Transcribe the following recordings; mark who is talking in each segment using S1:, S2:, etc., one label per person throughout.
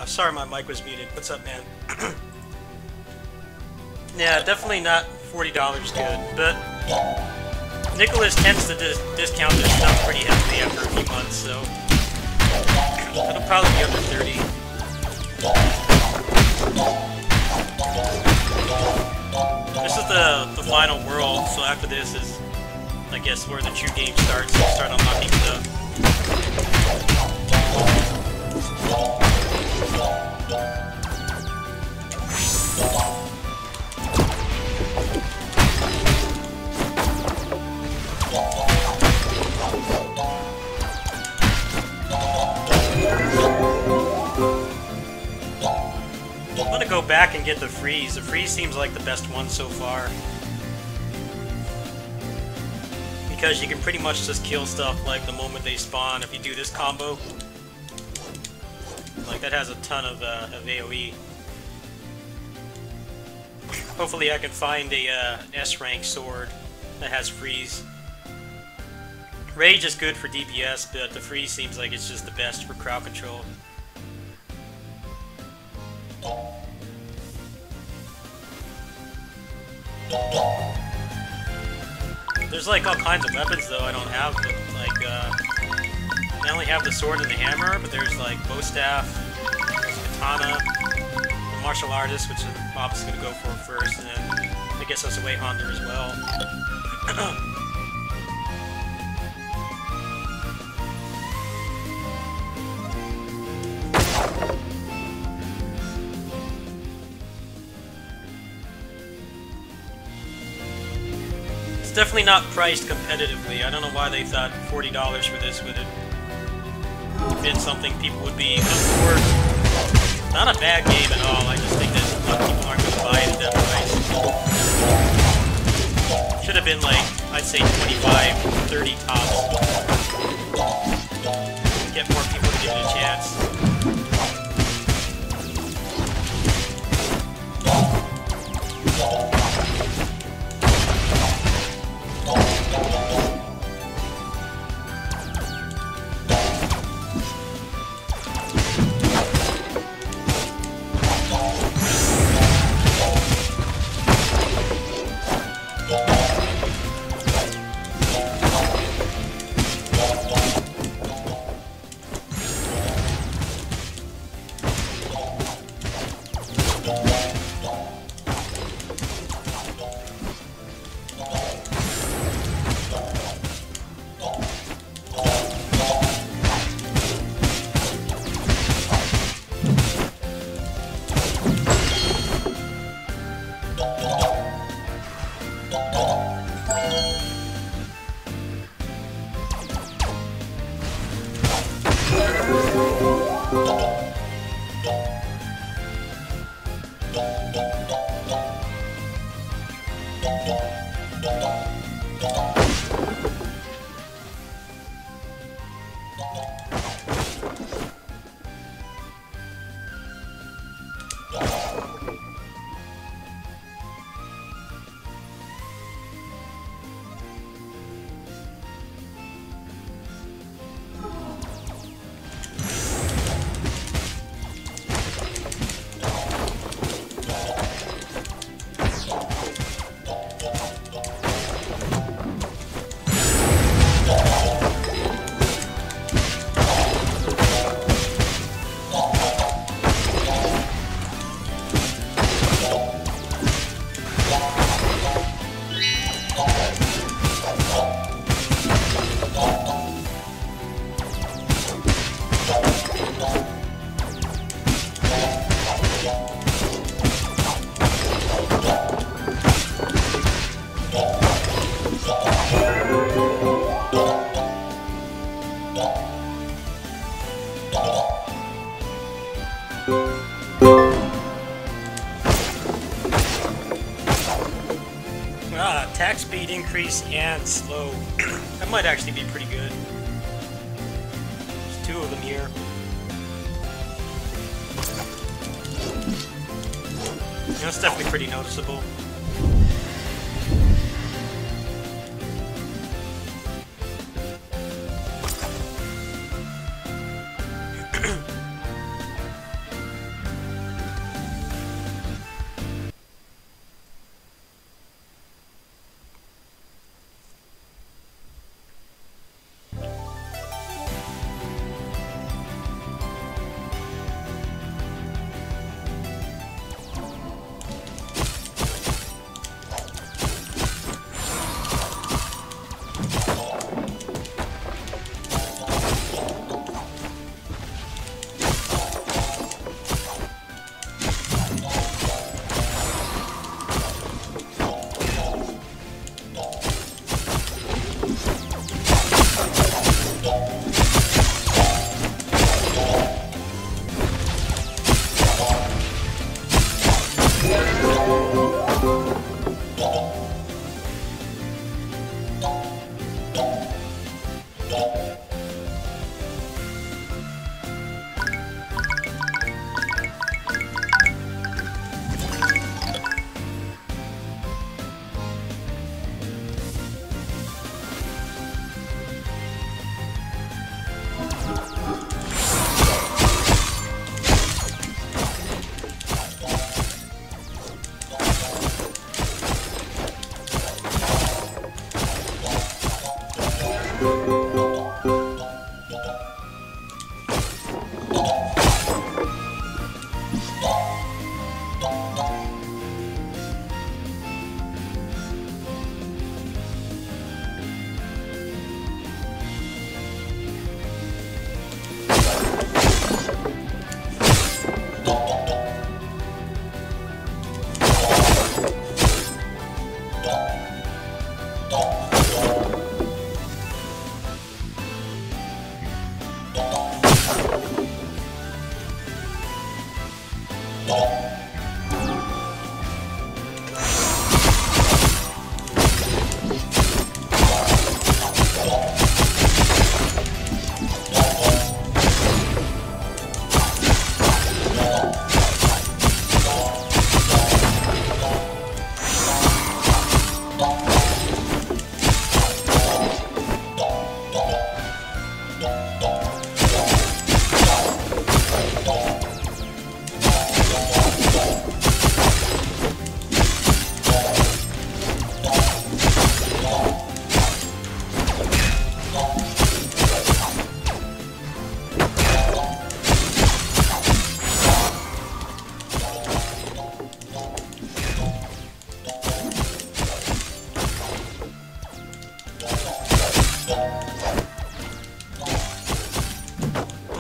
S1: Sorry, my mic was muted. What's up, man? Yeah, definitely not $40 good, but Nicholas tends to discount this stuff pretty heavily after a few months, so it'll probably be under 30. This is the final world, so after this is, I guess, where the true game starts. You'll start unlocking stuff. I'm gonna go back and get the freeze. The freeze seems like the best one so far. Because you can pretty much just kill stuff like the moment they spawn if you do this combo. Like, that has a ton of AoE. Hopefully I can find a S-rank sword that has freeze. Rage is good for DPS, but the freeze seems like it's just the best for crowd control. There's like all kinds of weapons though I don't have. Like, I only have the sword and the hammer, but there's like bow staff, there's katana, the martial artist, which I'm obviously going to go for first, and then I guess that's a way hunter as well. It's definitely not priced competitively. I don't know why they thought $40 for this would been something people would be up for. Not a bad game at all, I just think that a lot of people aren't going to buy it at that price. Should have been like, I'd say 25, 30 tops. Get more people to give it a chance. Attack speed increase and slow. That might actually be pretty good. There's two of them here. That's definitely pretty noticeable.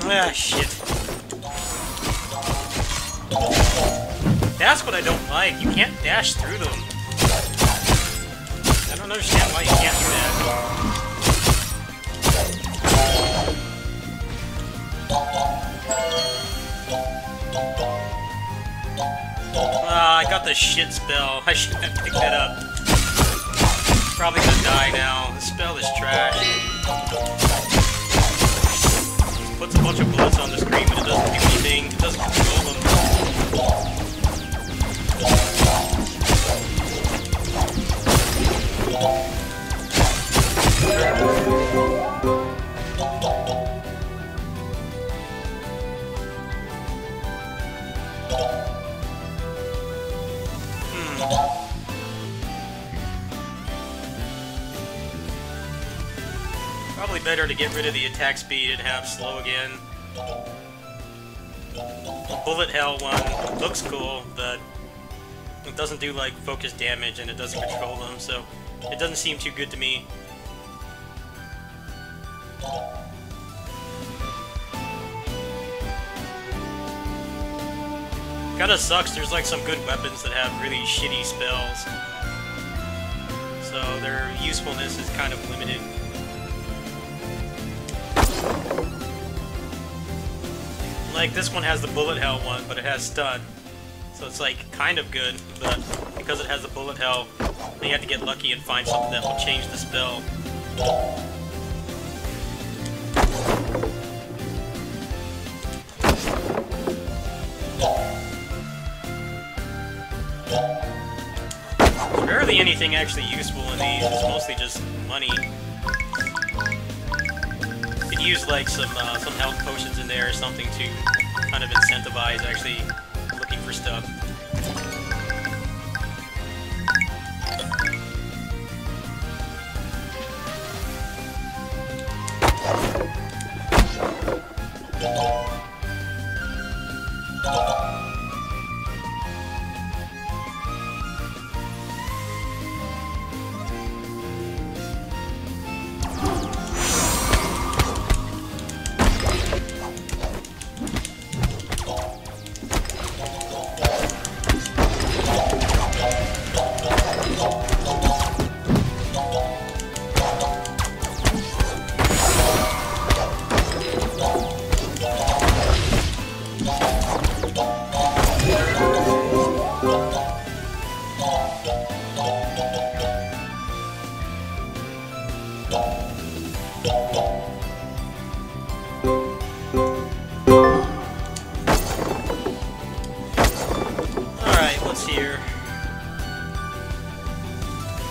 S1: Ah, shit. That's what I don't like. You can't dash through them. I don't understand why you can't do that. Ah, I got the shit spell. I shouldn't have picked that up. Probably gonna die now. The spell is trash. Puts a bunch of bullets on the screen, but it doesn't do anything. It doesn't control them. Probably better to get rid of the attack speed and have slow again. The bullet hell one looks cool, but it doesn't do like focus damage and it doesn't control them, so it doesn't seem too good to me. Kinda sucks, there's like some good weapons that have really shitty spells, so their usefulness is kind of limited. Like, this one has the bullet hell one, but it has stun. So it's like, kind of good, but because it has the bullet hell, you have to get lucky and find something that will change the spell. There's rarely anything actually useful in these, it's mostly just money. Use like some health potions in there or something to kind of incentivize actually looking for stuff.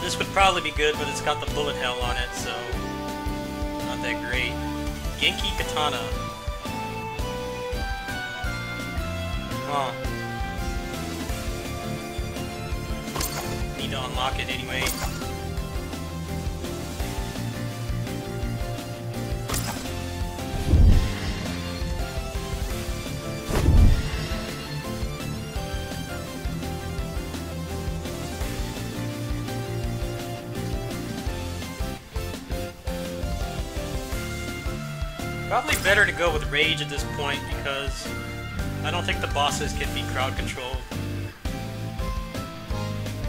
S1: This would probably be good, but it's got the bullet hell on it, so not that great. Genki Katana. Huh. Need to unlock it anyway. Probably better to go with Rage at this point because I don't think the bosses can be crowd controlled.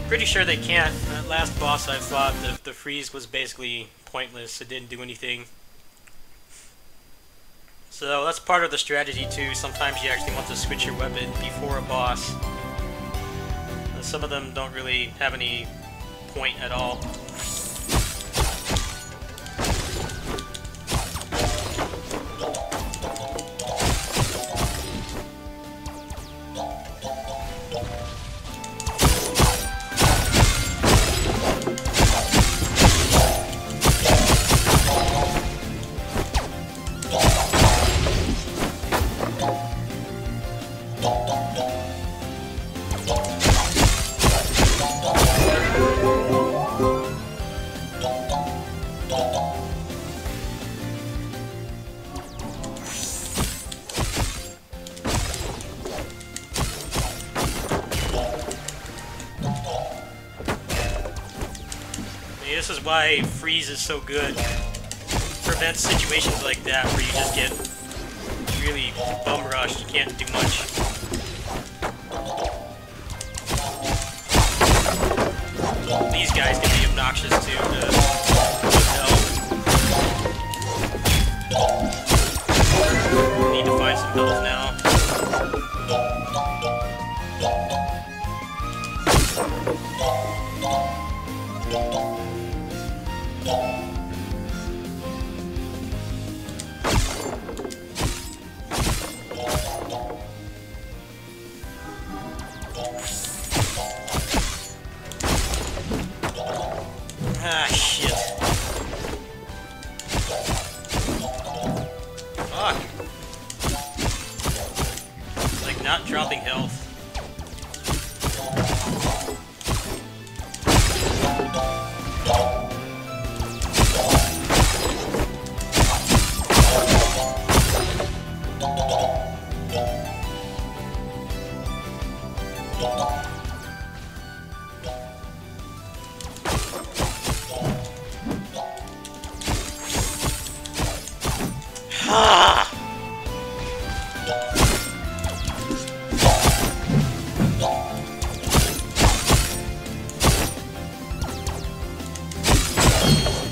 S1: Pretty sure they can't. That last boss I fought, the freeze was basically pointless. It didn't do anything. So that's part of the strategy too. Sometimes you actually want to switch your weapon before a boss. And some of them don't really have any point at all. why freeze is so good. Prevents situations like that where you just get really bum rushed. You can't do much. These guys can be obnoxious too to help. Need to find some health now. Ah, shit. Fuck. It's like not dropping health.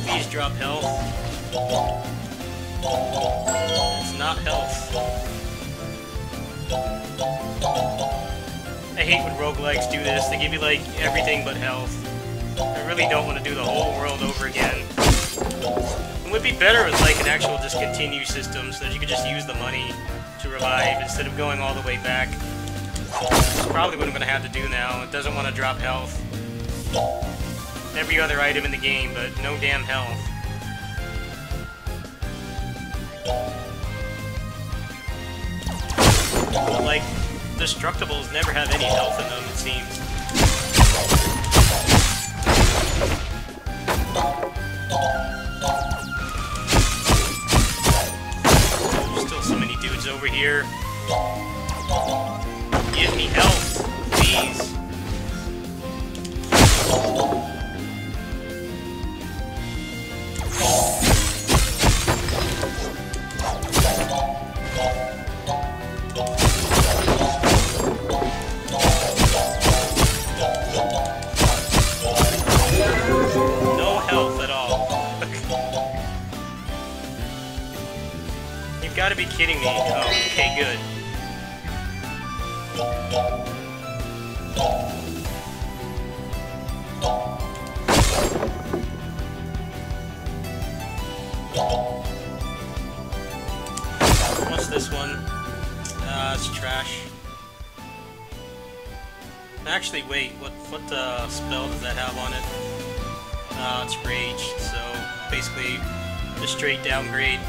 S1: Please drop health. It's not health. I hate when roguelikes do this. They give you like everything but health. I really don't want to do the whole world over again. It would be better with like an actual discontinue system so that you could just use the money to revive instead of going all the way back. That's probably what I'm going to have to do now. It doesn't want to drop health. Every other item in the game, but no damn health. But like, Destructibles never have any health in them, it seems. There's still so many dudes over here. Give me health, please. No health at all. You've got to be kidding me. Oh, okay, good. What's this one? It's trash. Actually, wait, what spell does that have on it? It's Rage, so basically a straight downgrade.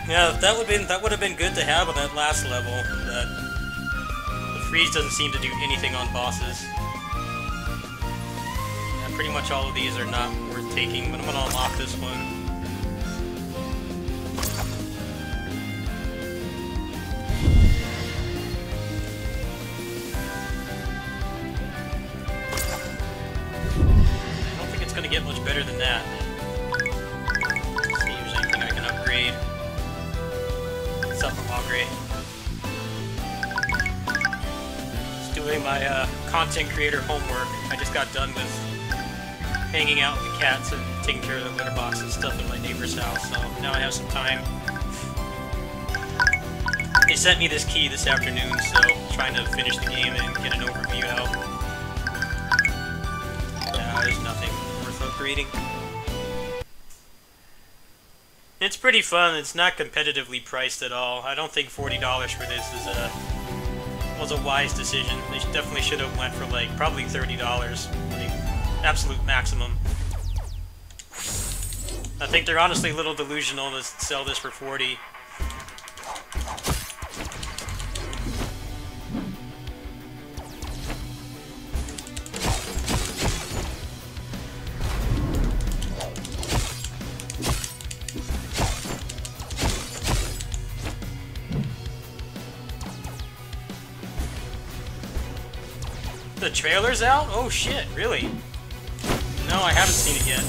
S1: Yeah, that would have been good to have on that last level. That the freeze doesn't seem to do anything on bosses. Yeah, pretty much all of these are not worth taking, but I'm gonna unlock this one. I don't think it's gonna get much better than that. Let's see if there's anything I can upgrade. Just doing my content creator homework. I just got done with hanging out with the cats and taking care of the litter box and stuff in my neighbor's house, so now I have some time. They sent me this key this afternoon, so I'm trying to finish the game and get an overview out. $40, nothing worth upgrading. It's pretty fun. It's not competitively priced at all. I don't think $40 for this was a wise decision. They definitely should have went for like probably $30, like absolute maximum. I think they're honestly a little delusional to sell this for 40. The trailer's out? Oh shit, really? No, I haven't seen it yet.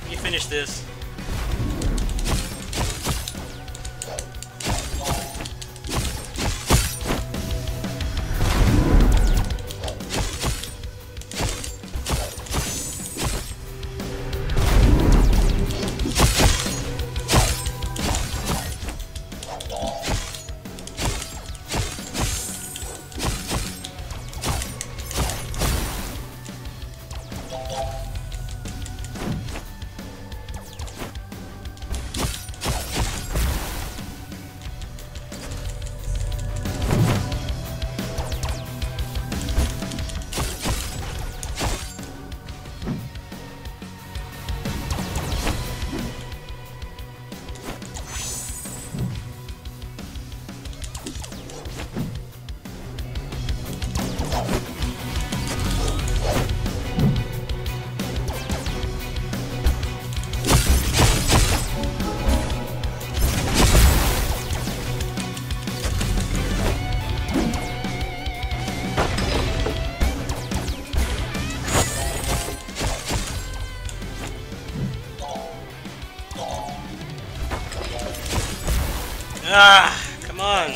S1: Let me finish this. Ah, come on.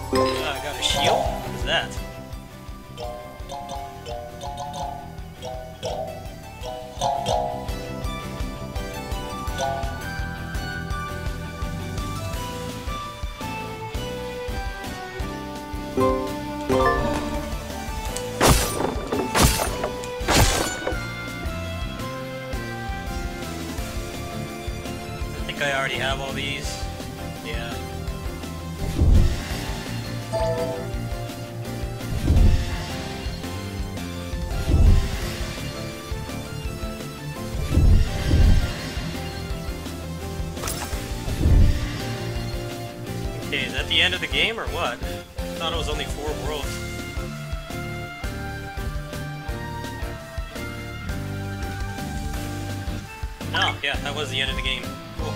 S1: I got a shield? What is that? I already have all these. Yeah. Okay, is that the end of the game or what? I thought it was only 4 worlds. Oh, yeah, that was the end of the game. Cool.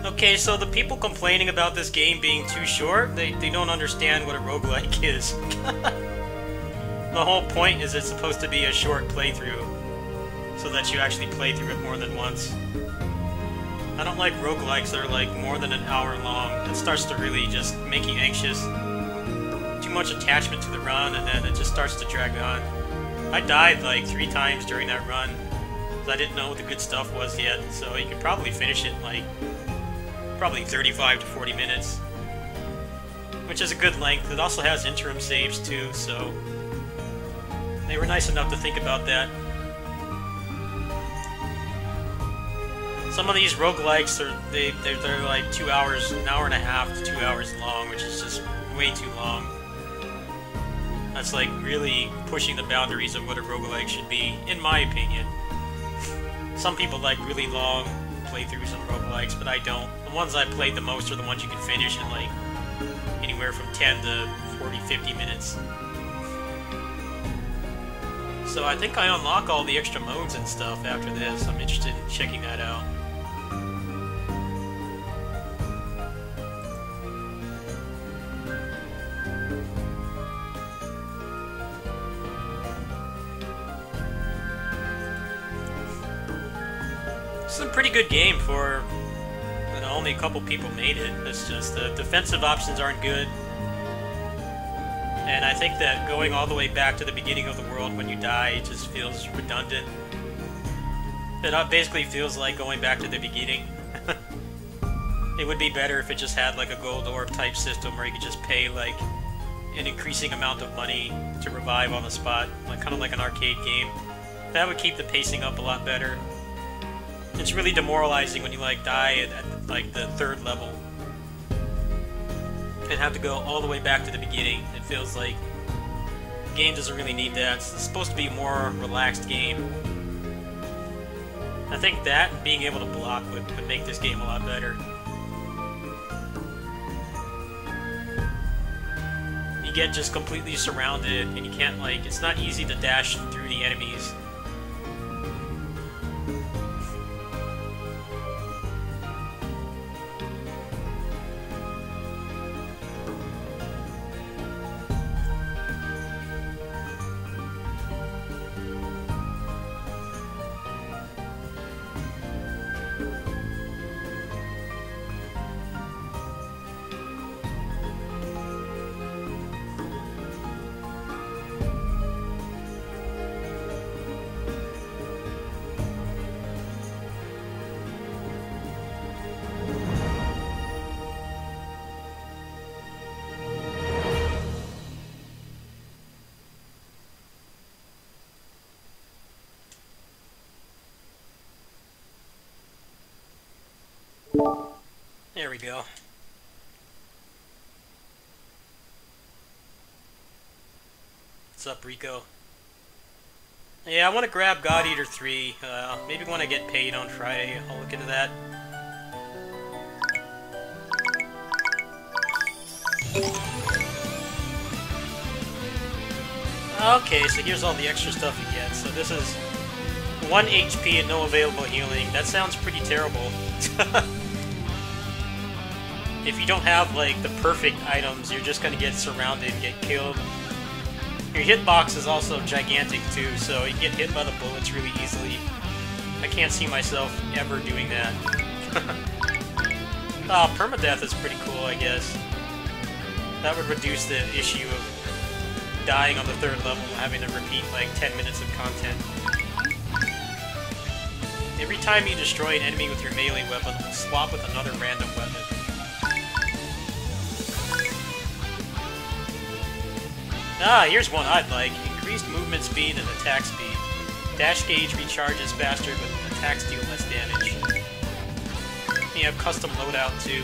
S1: Okay, so the people complaining about this game being too short, they don't understand what a roguelike is. The whole point is it's supposed to be a short playthrough, so that you actually play through it more than once. I don't like roguelikes that are like more than an hour long. It starts to really just make you anxious. Too much attachment to the run, and then it just starts to drag on. I died like 3 times during that run, because I didn't know what the good stuff was yet, so you could probably finish it in like probably 35 to 40 minutes, which is a good length. It also has interim saves too, so they were nice enough to think about that. Some of these roguelikes they're like 2 hours, an hour and a half to 2 hours long, which is just way too long. That's like really pushing the boundaries of what a roguelike should be, in my opinion. Some people like really long playthroughs on roguelikes, but I don't. The ones I played the most are the ones you can finish in like anywhere from 10 to 40, 50 minutes. So I think I unlock all the extra modes and stuff after this. I'm interested in checking that out. This is a pretty good game for, you know, only a couple people made it. It's just the defensive options aren't good. And I think that going all the way back to the beginning of the world when you die just feels redundant. It basically feels like going back to the beginning. It would be better if it just had like a gold orb type system where you could just pay like an increasing amount of money to revive on the spot, like kind of like an arcade game. That would keep the pacing up a lot better. It's really demoralizing when you like die at like the 3rd level and have to go all the way back to the beginning. It feels like the game doesn't really need that. It's supposed to be a more relaxed game. I think that being able to block would make this game a lot better. You get just completely surrounded and you can't like, it's not easy to dash through the enemies. There we go. What's up, Rico? Yeah, I want to grab God Eater 3. Maybe when I get paid on Friday, I'll look into that. Okay, so here's all the extra stuff you get. So this is 1 HP and no available healing. That sounds pretty terrible. If you don't have, like, the perfect items, you're just gonna get surrounded and get killed. Your hitbox is also gigantic, too, so you get hit by the bullets really easily. I can't see myself ever doing that. Oh, permadeath is pretty cool, I guess. That would reduce the issue of dying on the 3rd level and having to repeat, like, 10 minutes of content. Every time you destroy an enemy with your melee weapon, it will swap with another random weapon. Ah, here's one I'd like. Increased movement speed and attack speed. Dash gauge recharges faster, but attacks deal less damage. You have custom loadout, too.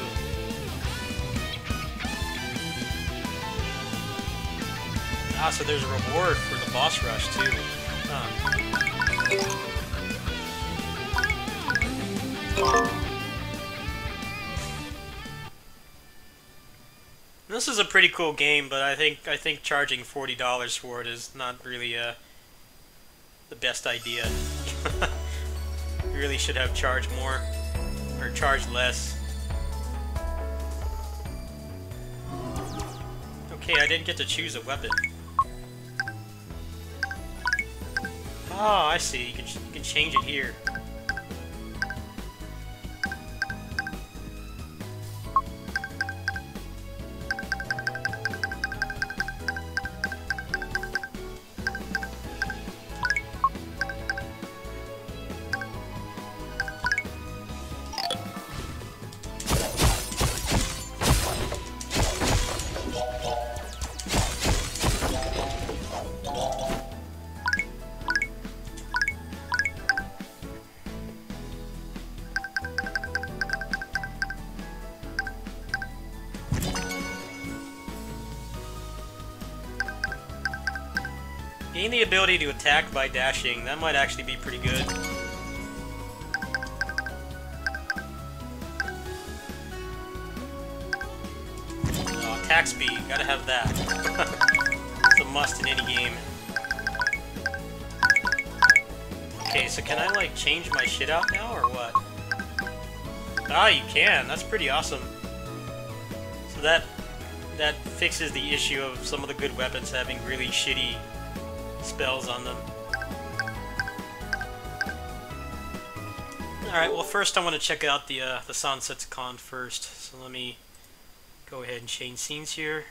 S1: Ah, so there's a reward for the boss rush, too. This is a pretty cool game, but I think charging $40 for it is not really the best idea. You really should have charged more, or charged less. Okay, I didn't get to choose a weapon. Oh, I see. You can change it here. Gain the ability to attack by dashing. That might actually be pretty good. Oh, attack speed. Gotta have that. It's a must in any game. Okay, so can I, like, change my shit out now, or what? Ah, you can. That's pretty awesome. So that fixes the issue of some of the good weapons having really shitty spells on them. Alright, well first I want to check out the Sunsets Con first. So let me go ahead and change scenes here.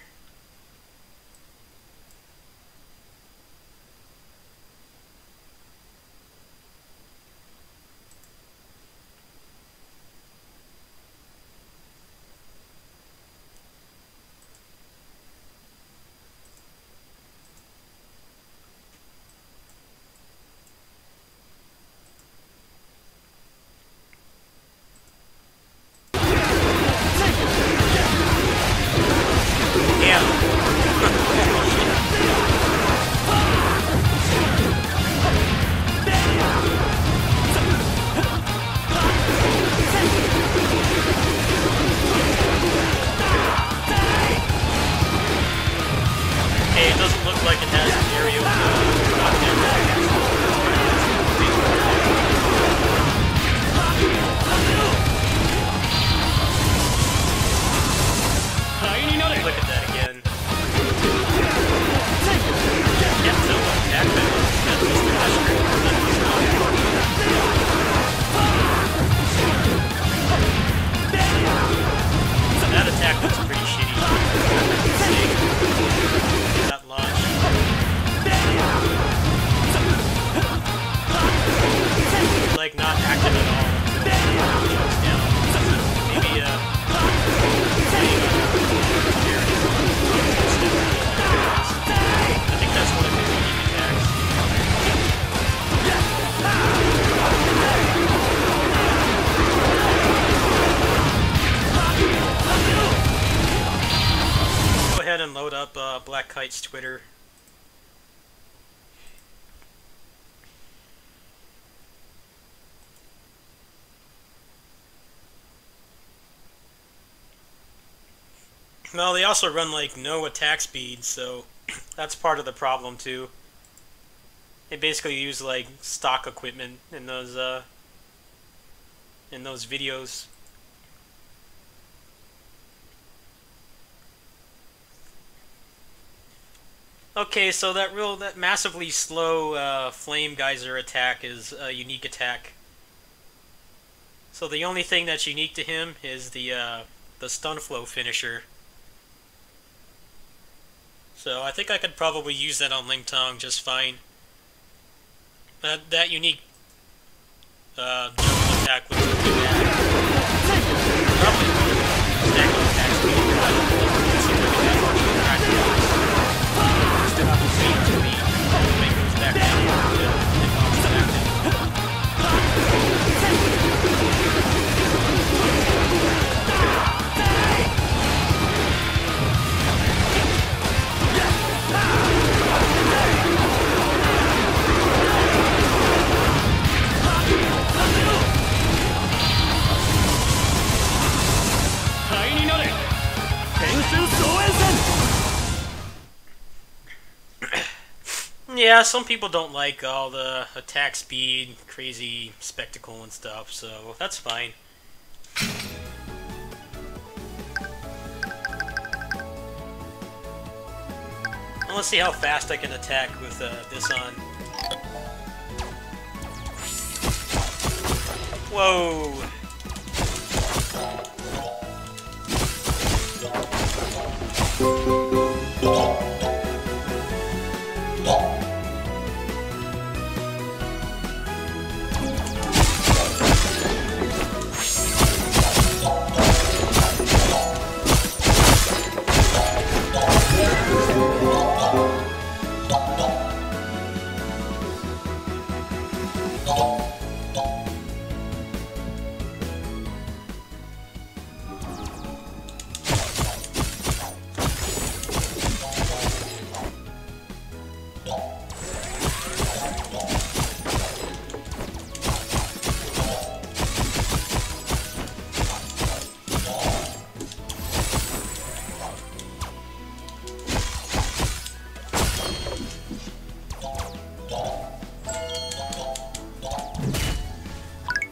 S1: And load up Black Kite's Twitter. Well, they also run like no attack speed, so that's part of the problem too. They basically use like stock equipment in those videos. Okay, so that massively slow flame geyser attack is a unique attack. So the only thing that's unique to him is the stun flow finisher. So I think I could probably use that on Ling Tong just fine. That unique jump attack was too bad. Probably stack attack speed. It seems like it has much practice. Still have to wait until the thing goes back down and bounce back down. Yeah, some people don't like all the attack speed, crazy spectacle and stuff, so that's fine. Well, let's see how fast I can attack with this on. Whoa!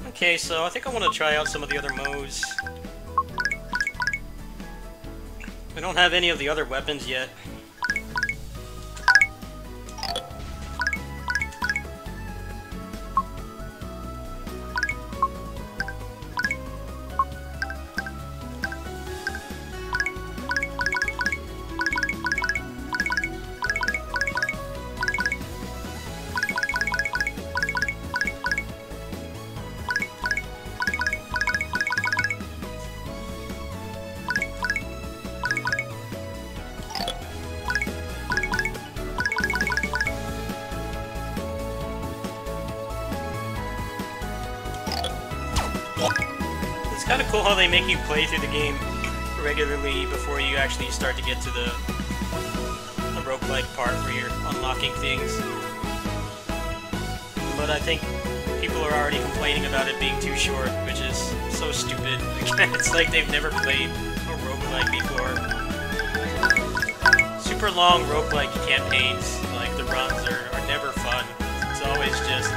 S1: Okay, so I think I want to try out some of the other modes. I don't have any of the other weapons yet. kind of cool how they make you play through the game regularly before you actually start to get to the roguelike part where you're unlocking things. But I think people are already complaining about it being too short, which is so stupid. It's like they've never played a roguelike before. Super long roguelike campaigns, like the runs, are never fun. It's always just...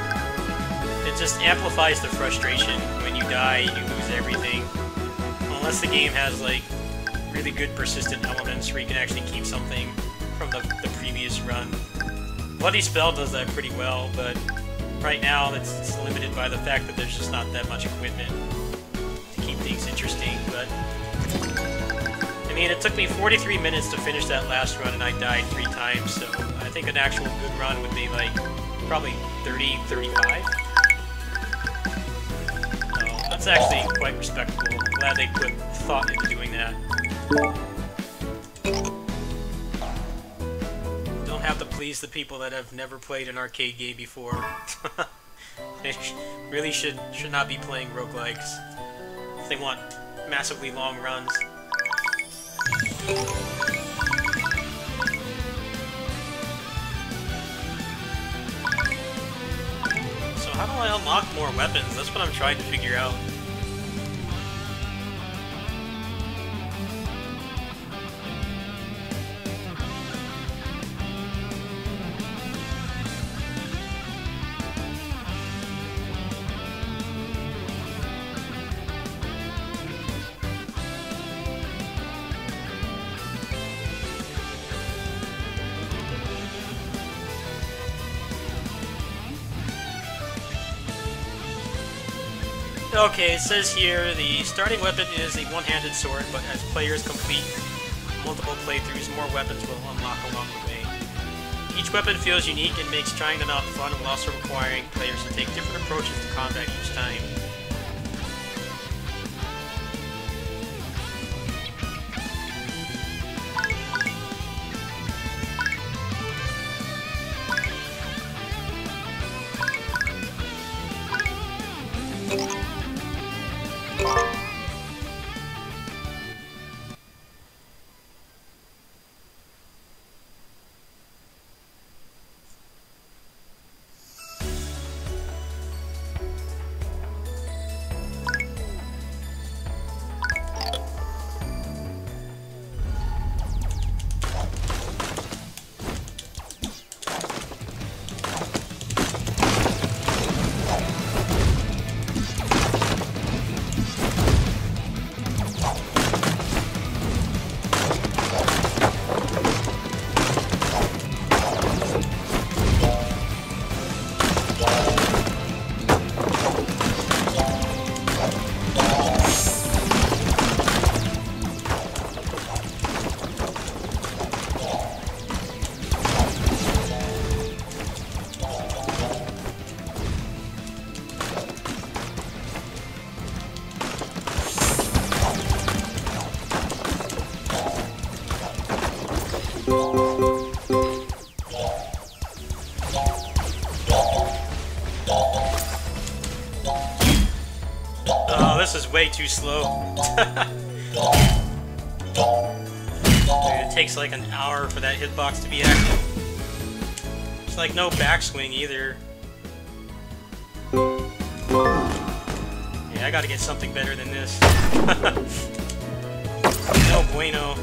S1: It just amplifies the frustration. When you die, you lose everything. Unless the game has, like, really good persistent elements where you can actually keep something from the previous run. Bloody Spell does that pretty well, but right now it's limited by the fact that there's just not that much equipment to keep things interesting. But I mean, it took me 43 minutes to finish that last run and I died 3 times, so I think an actual good run would be like probably 30, 35. So that's actually quite respectable. I'm glad they put thought into doing that. Don't have to please the people that have never played an arcade game before. They really should not be playing roguelikes if they want massively long runs. So how do I unlock more weapons? That's what I'm trying to figure out. Okay, it says here the starting weapon is a one-handed sword, but as players complete multiple playthroughs, more weapons will unlock along the way. Each weapon feels unique and makes trying them out fun while also requiring players to take different approaches to combat each time. This is way too slow. Dude, it takes like an hour for that hitbox to be active. There's like no backswing either. Yeah, I gotta get something better than this. No bueno.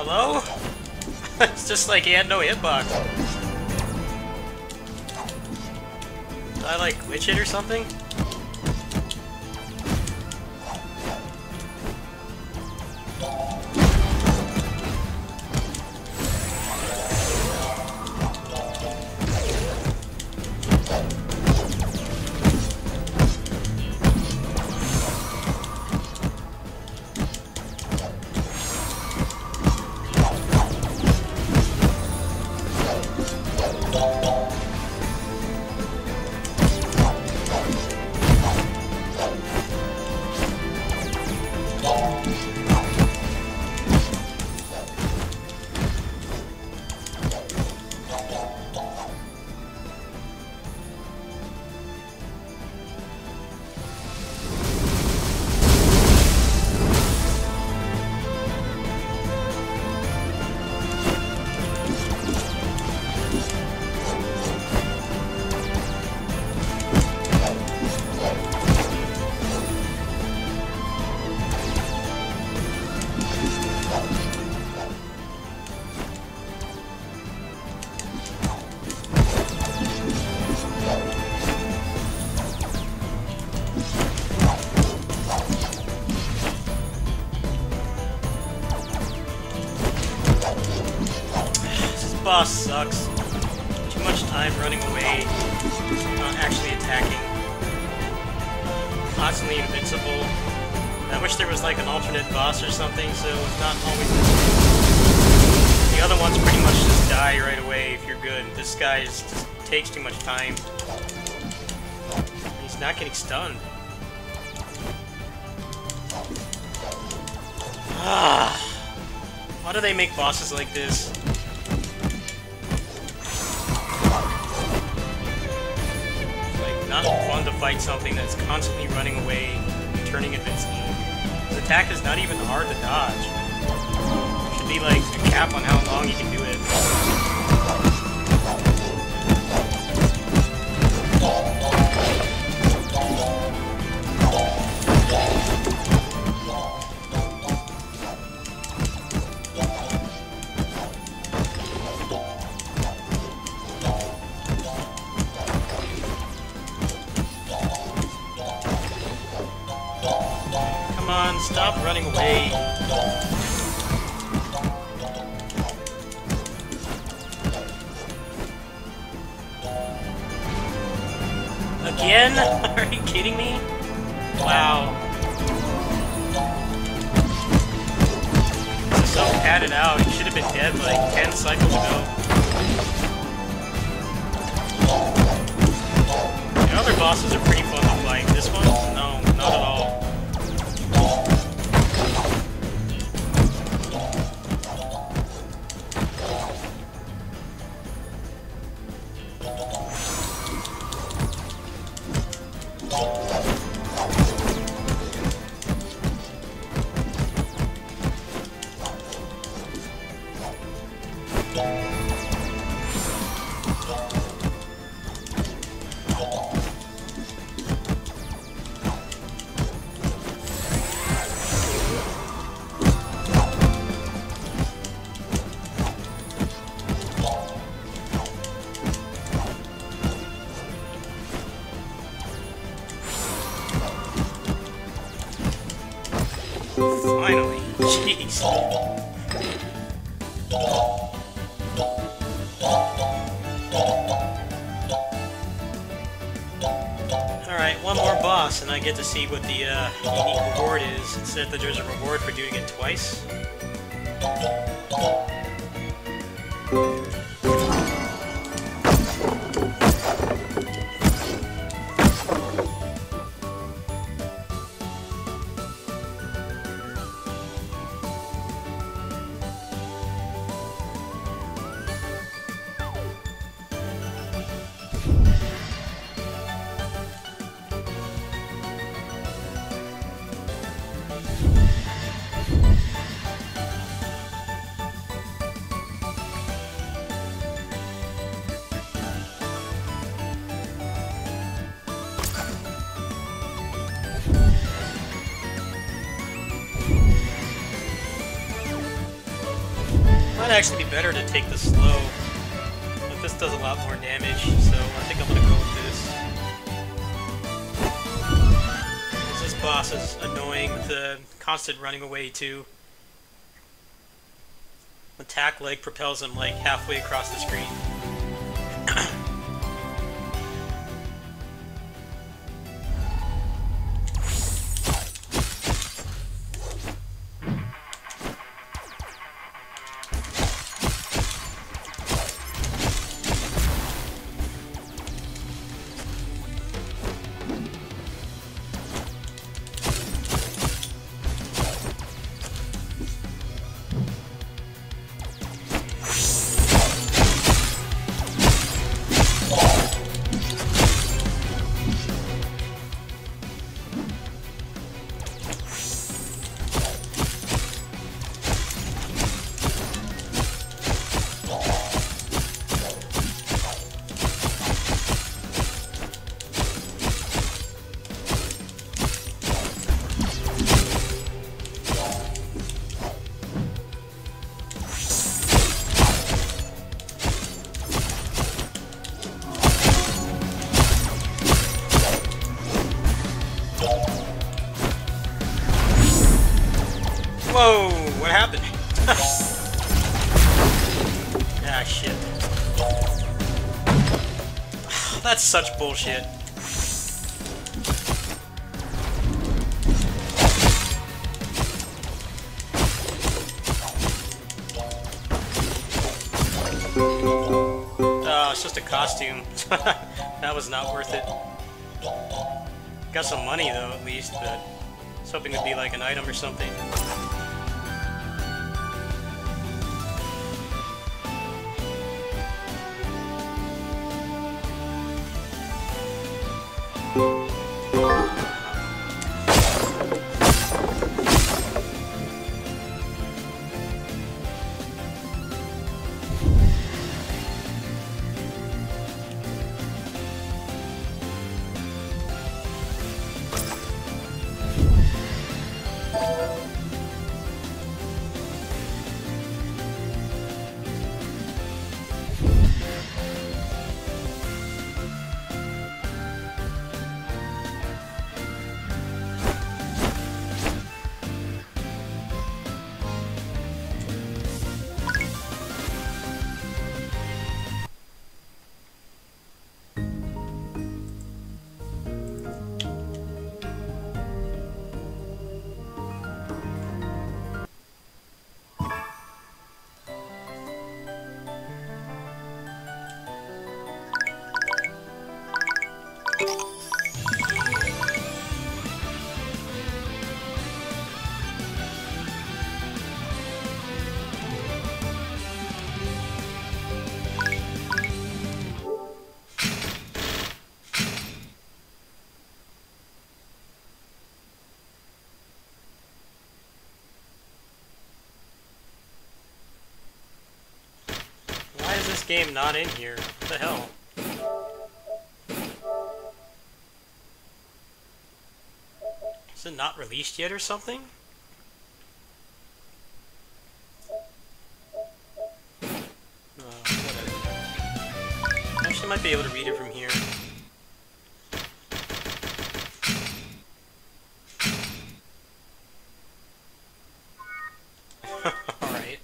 S1: Hello? It's just like he had no hitbox. Did I like glitch it or something? Boss sucks. Too much time running away, not actually attacking. Constantly invincible. I wish there was like an alternate boss or something, so it's not always this. The other ones pretty much just die right away if you're good. This guy just takes too much time. He's not getting stunned. Ah, why do they make bosses like this? Not fun to fight something that's constantly running away and turning invincible. His attack is not even hard to dodge. There should be like a cap on how long you can do it. Stop running away. Again? Are you kidding me? Wow. This is so padded out. He should have been dead like 10 cycles ago. The other bosses are pretty fun to fight. This one? No, not at all. Finally. Jeez. Alright, one more boss and I get to see what the unique reward is. It said that there's a reward for doing it twice. Might actually be better to take the slow, but this does a lot more damage, so I think I'm gonna go with this. This boss is annoying with the constant running away too. Attack leg propels him like halfway across the screen. Whoa, what happened? Ah, shit. That's such bullshit. Oh, it's just a costume. That was not worth it. Got some money though, at least, but I was hoping it'd be like an item or something. Why is this game not in here? What the hell? Is it not released yet or something? Whatever. Actually, might be able to read it from here. Alright.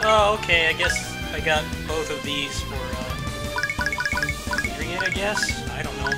S1: Oh, okay, I guess I got both of these for clearing it, I guess? I don't know.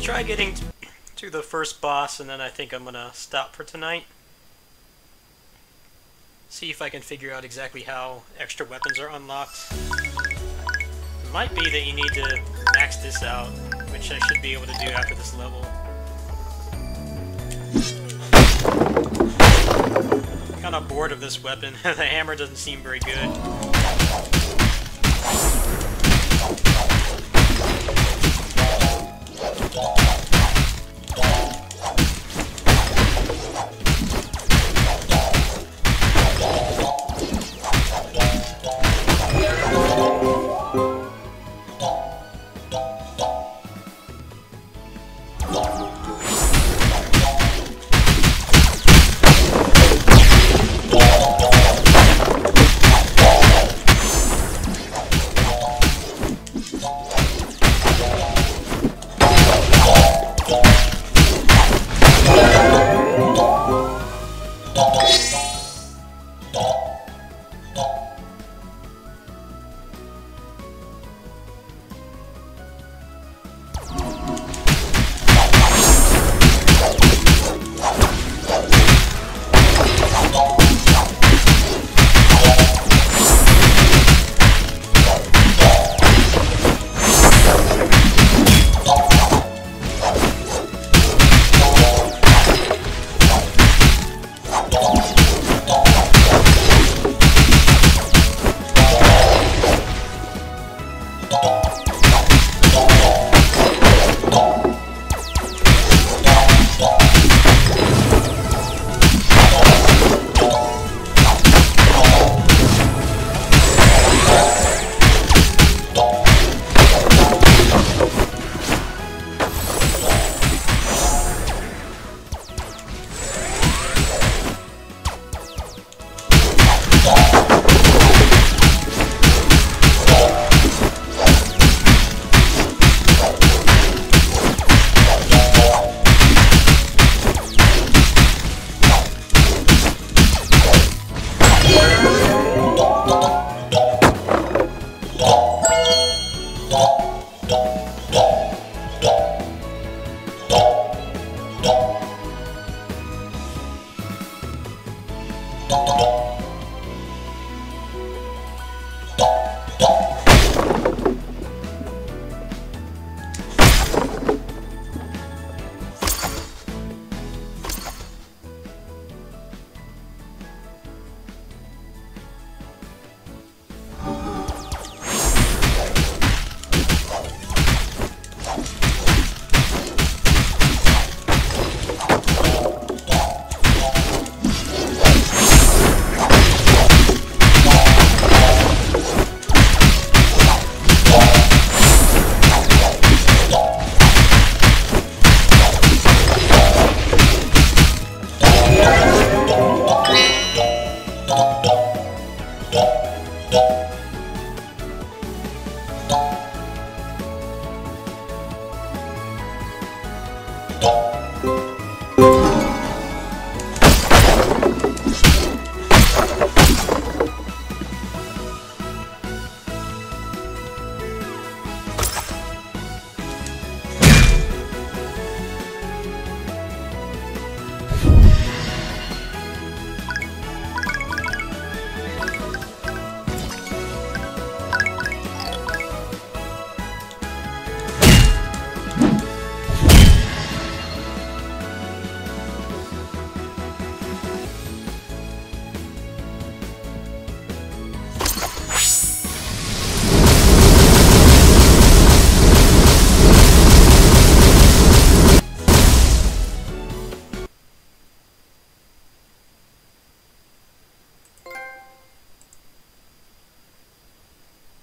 S1: Try getting to the first boss, and then I think I'm gonna stop for tonight. See if I can figure out exactly how extra weapons are unlocked. It might be that you need to max this out, which I should be able to do after this level. I'm kinda bored of this weapon. The hammer doesn't seem very good.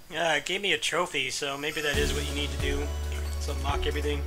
S1: Yeah, it gave me a trophy, so maybe that is what you need to do to unlock everything.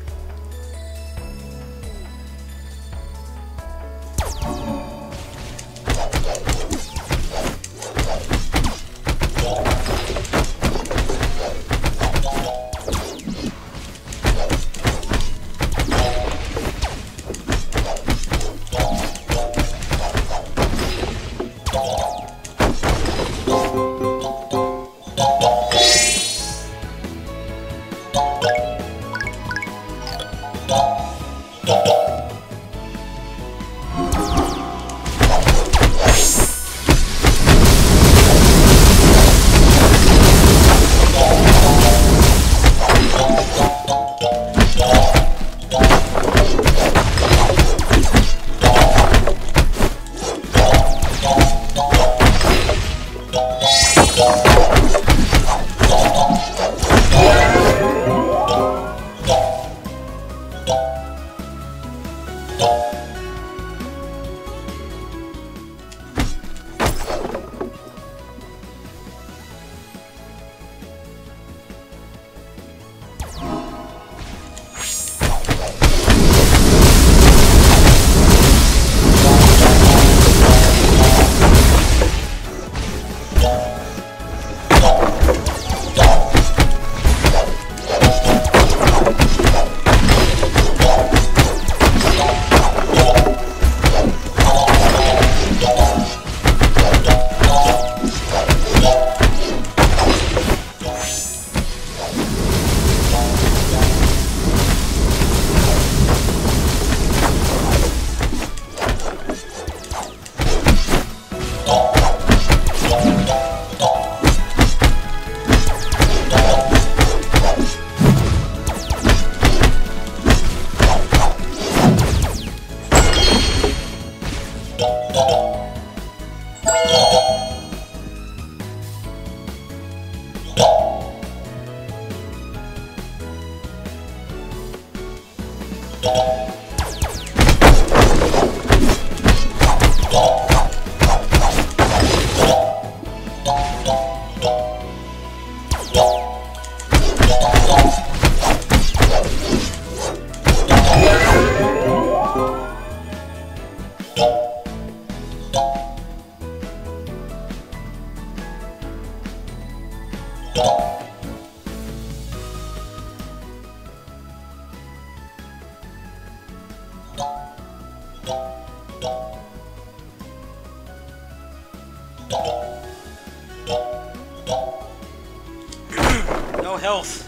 S1: No health.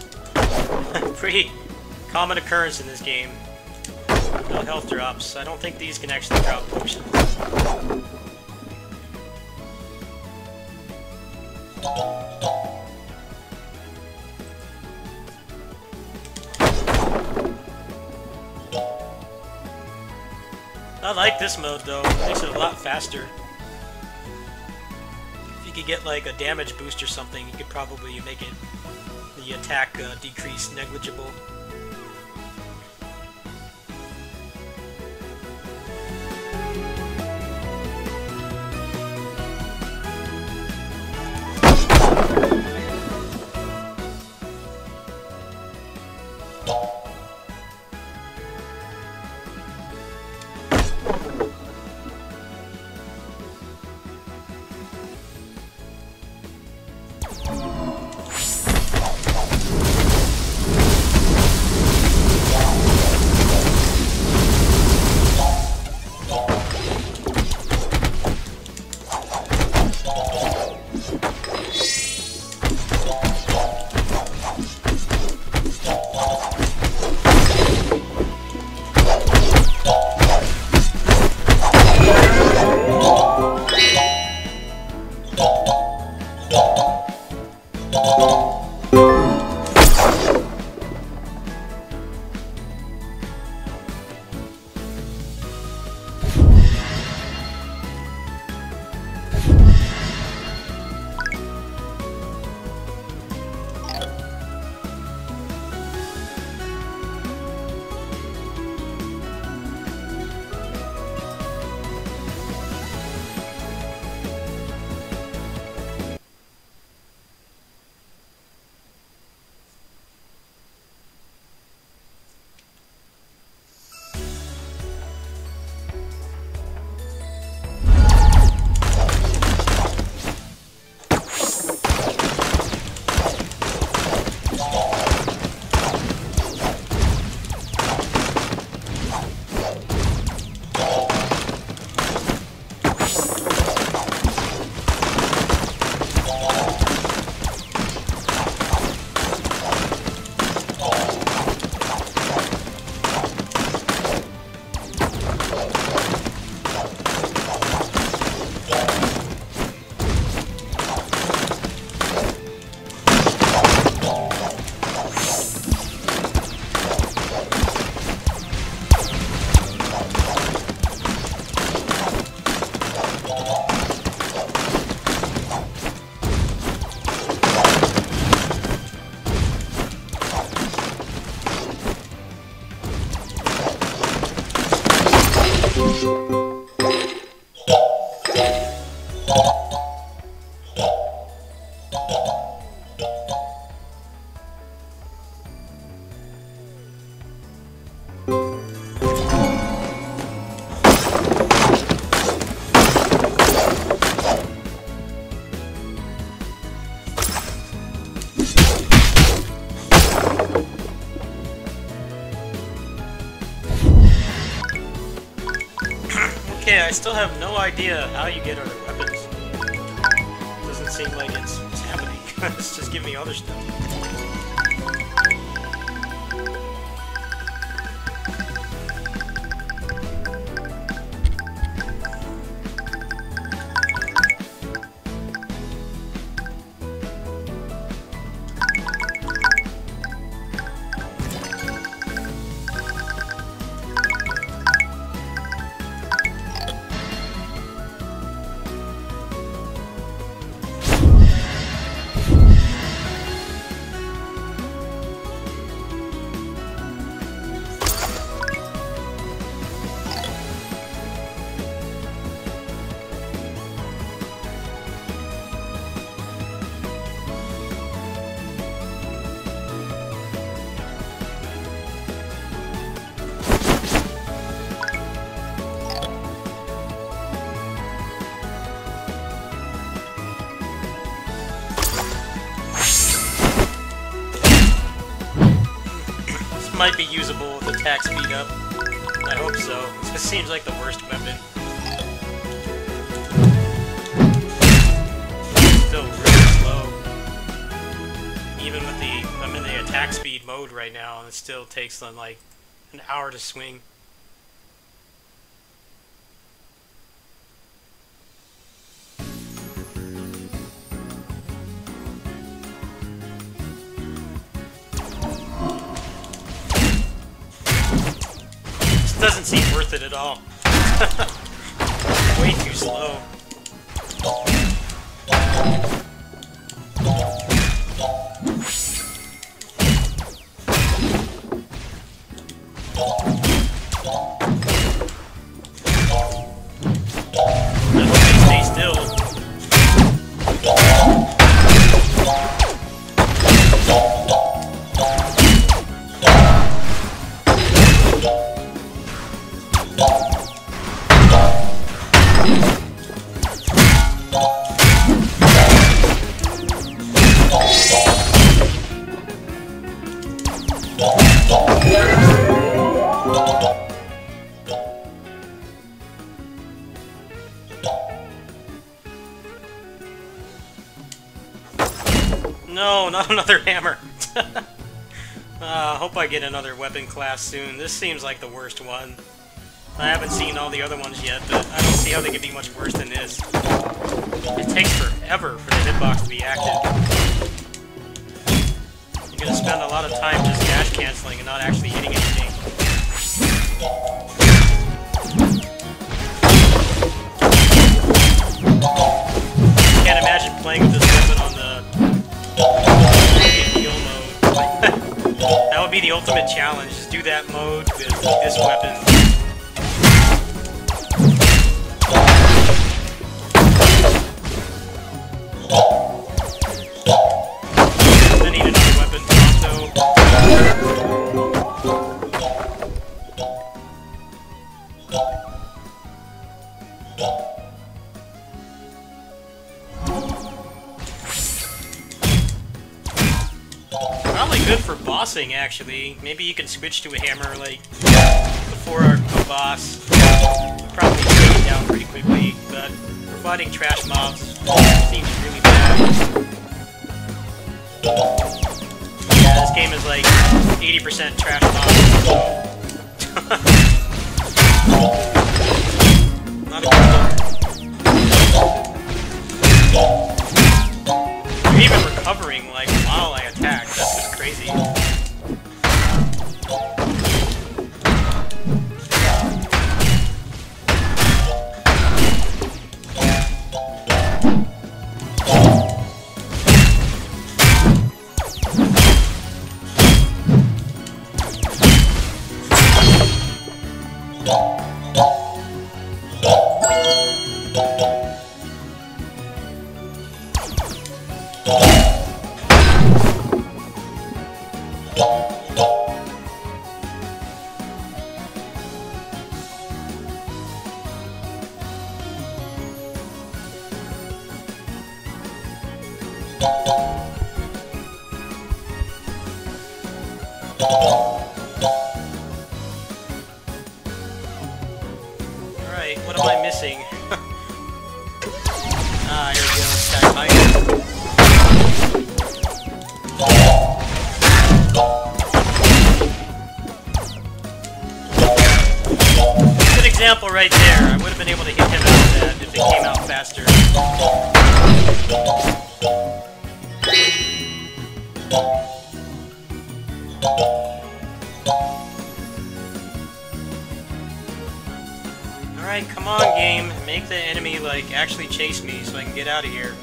S1: Pretty common occurrence in this game. No health drops. I don't think these can actually drop potions. I like this mode though, it makes it a lot faster. If you could get like a damage boost or something, you could probably make it the attack decrease negligible.
S2: Okay, I still have no idea how you get other weapons. Doesn't seem like it's happening. It's just giving me other stuff. Might be usable with attack speed up. I hope so. This seems like the worst weapon. Still really slow. Even with the... I'm in the attack speed mode right now, and it still takes them like an hour to swing.
S1: doesn't seem worth it at all. Way too slow. I hope they stay still. No, not another hammer. Hope I get another weapon class soon. This seems like the worst one. I haven't seen all the other ones yet, but I don't see how they could be much worse than this. It takes forever for the hitbox to be active. You're gonna spend a lot of time just dash canceling and not actually hitting anything. Can't imagine playing with this weapon on the kill mode. That would be the ultimate challenge. Just do that mode with this weapon. I need another weapon pronto. Probably good for bossing, actually. Maybe you can switch to a hammer, like, before a boss. Probably take it down pretty quickly, but for fighting trash mobs, seems really bad. Yeah, this game is like 80% trash mobs. Not a good look. You're even recovering, like, while I attack. That's just crazy. Alright, what am I missing? Here we go, stack height. Good example right there. I would have been able to hit him out of that if it came out faster. Alright, come on, game. Make the enemy, like, actually chase me so I can get out of here.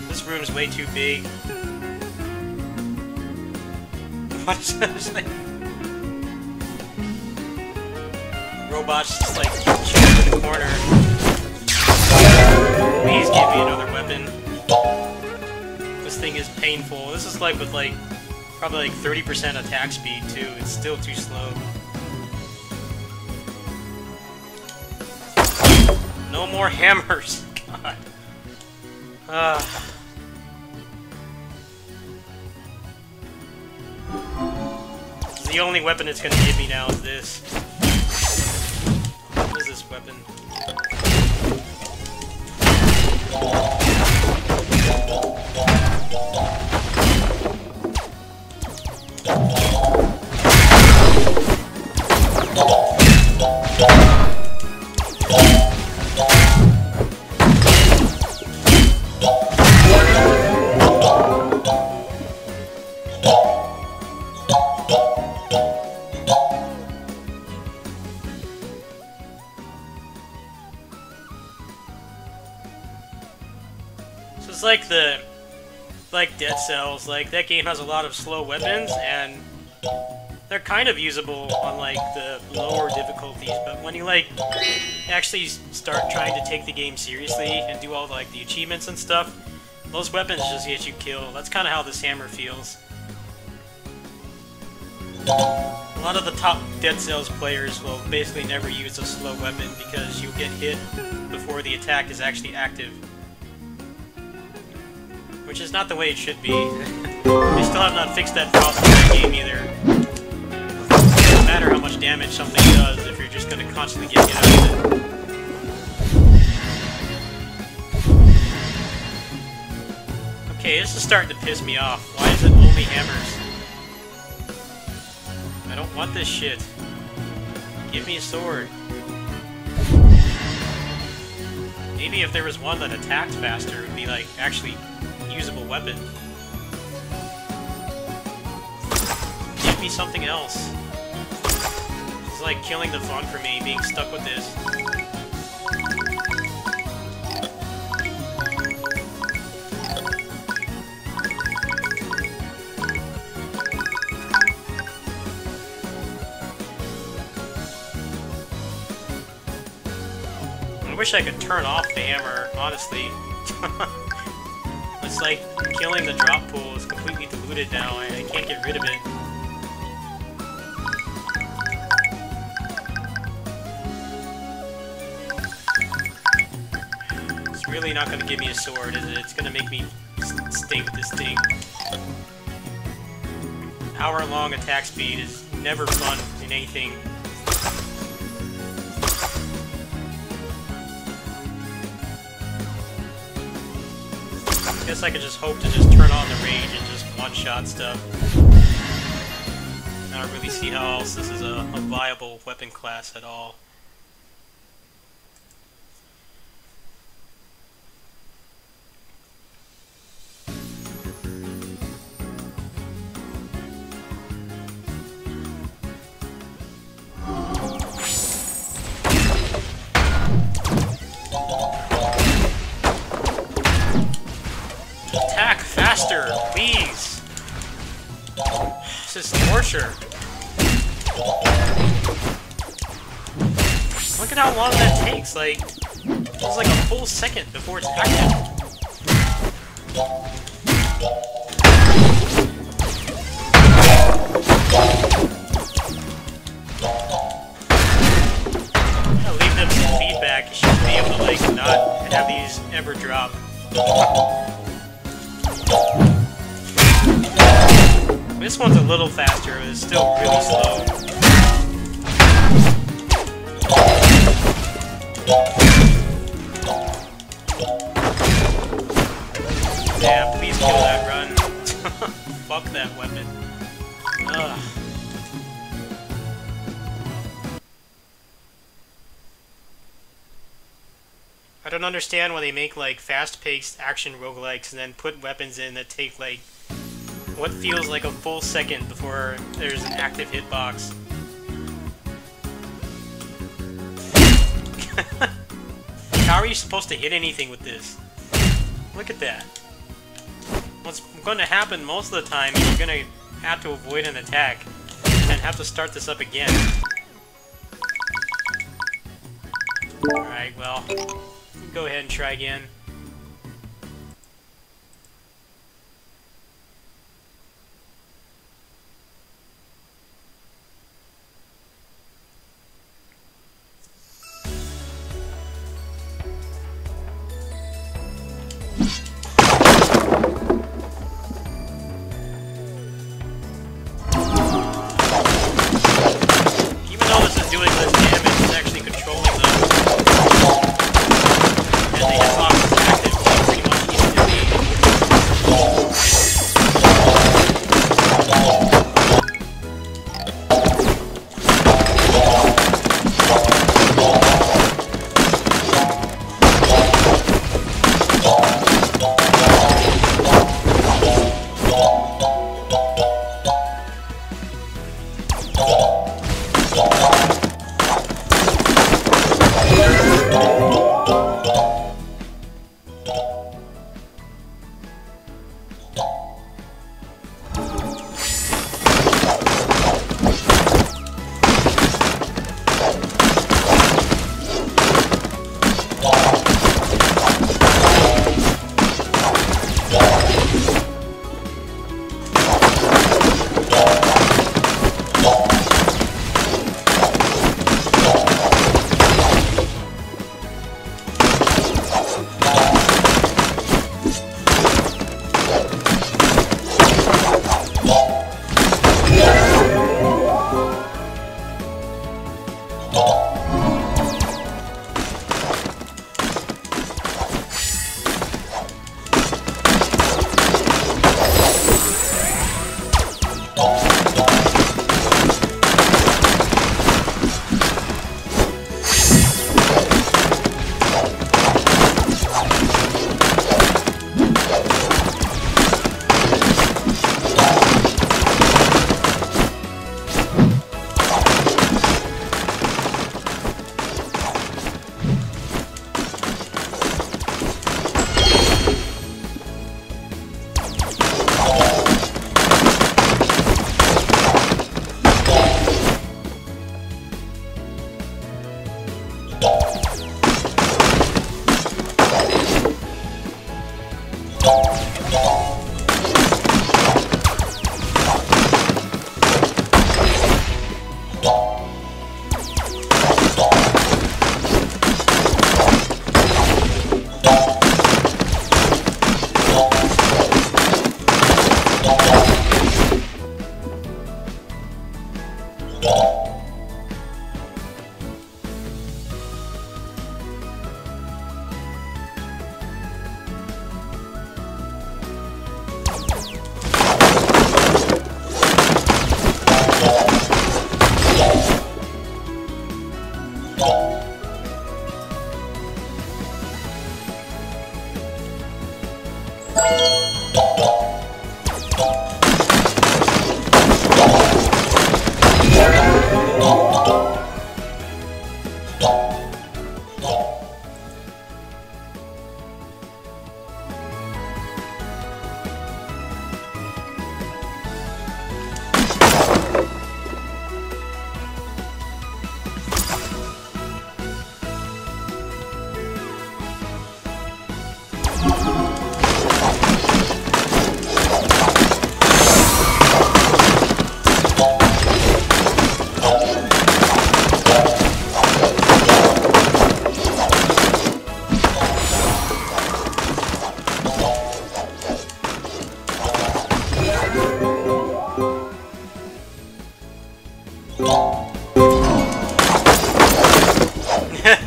S1: This room's way too big. What is this thing? Robots just, like, chilling in the corner. Please give me another weapon. This thing is painful. This is, like, with, like, probably, like, 30% attack speed, too. It's still too slow. No more hammers! God. The only weapon it's gonna give me now is this. What is this weapon? It's like Dead Cells. Like, that game has a lot of slow weapons, and they're kind of usable on, like, the lower difficulties, but when you, like, actually start trying to take the game seriously and do all, like, the achievements and stuff, those weapons just get you killed. That's kind of how this hammer feels. A lot of the top Dead Cells players will basically never use a slow weapon because you get hit before the attack is actually active. Which is not the way it should be. They still have not fixed that problem in that game either. It doesn't matter how much damage something does if you're just going to constantly get hit out of it. Okay, this is starting to piss me off. Why is it only hammers? I don't want this shit. Give me a sword. Maybe if there was one that attacked faster, it would be like actually usable weapon. Give me something else. It's like killing the fun for me, being stuck with this. I wish I could turn off the hammer, honestly. It's like killing the drop pool is completely diluted now, and I can't get rid of it. It's really not going to give me a sword, is it? It's going to make me stay with this thing. Hour-long attack speed is never fun in anything. I guess I could just hope to just turn on the rage and just one-shot stuff. I don't really see how else this is a viable weapon class at all. Attack faster, please! This is torture. Look at how long that takes, like, it's like a full second before it's active. I'll leave them some feedback. You should be able to, like, not have these ever drop. This one's a little faster, but it's still really slow. Damn, please kill that run. Fuck that weapon. Ugh. I don't understand why they make, like, fast-paced action roguelikes and then put weapons in that take, like, what feels like a full second before there's an active hitbox. How are you supposed to hit anything with this? Look at that. What's going to happen most of the time is you're going to have to avoid an attack and have to start this up again. Alright, well, go ahead and try again. Even though this is doing less damage, it's actually controlling them. And the hitbox is active pretty much instantly.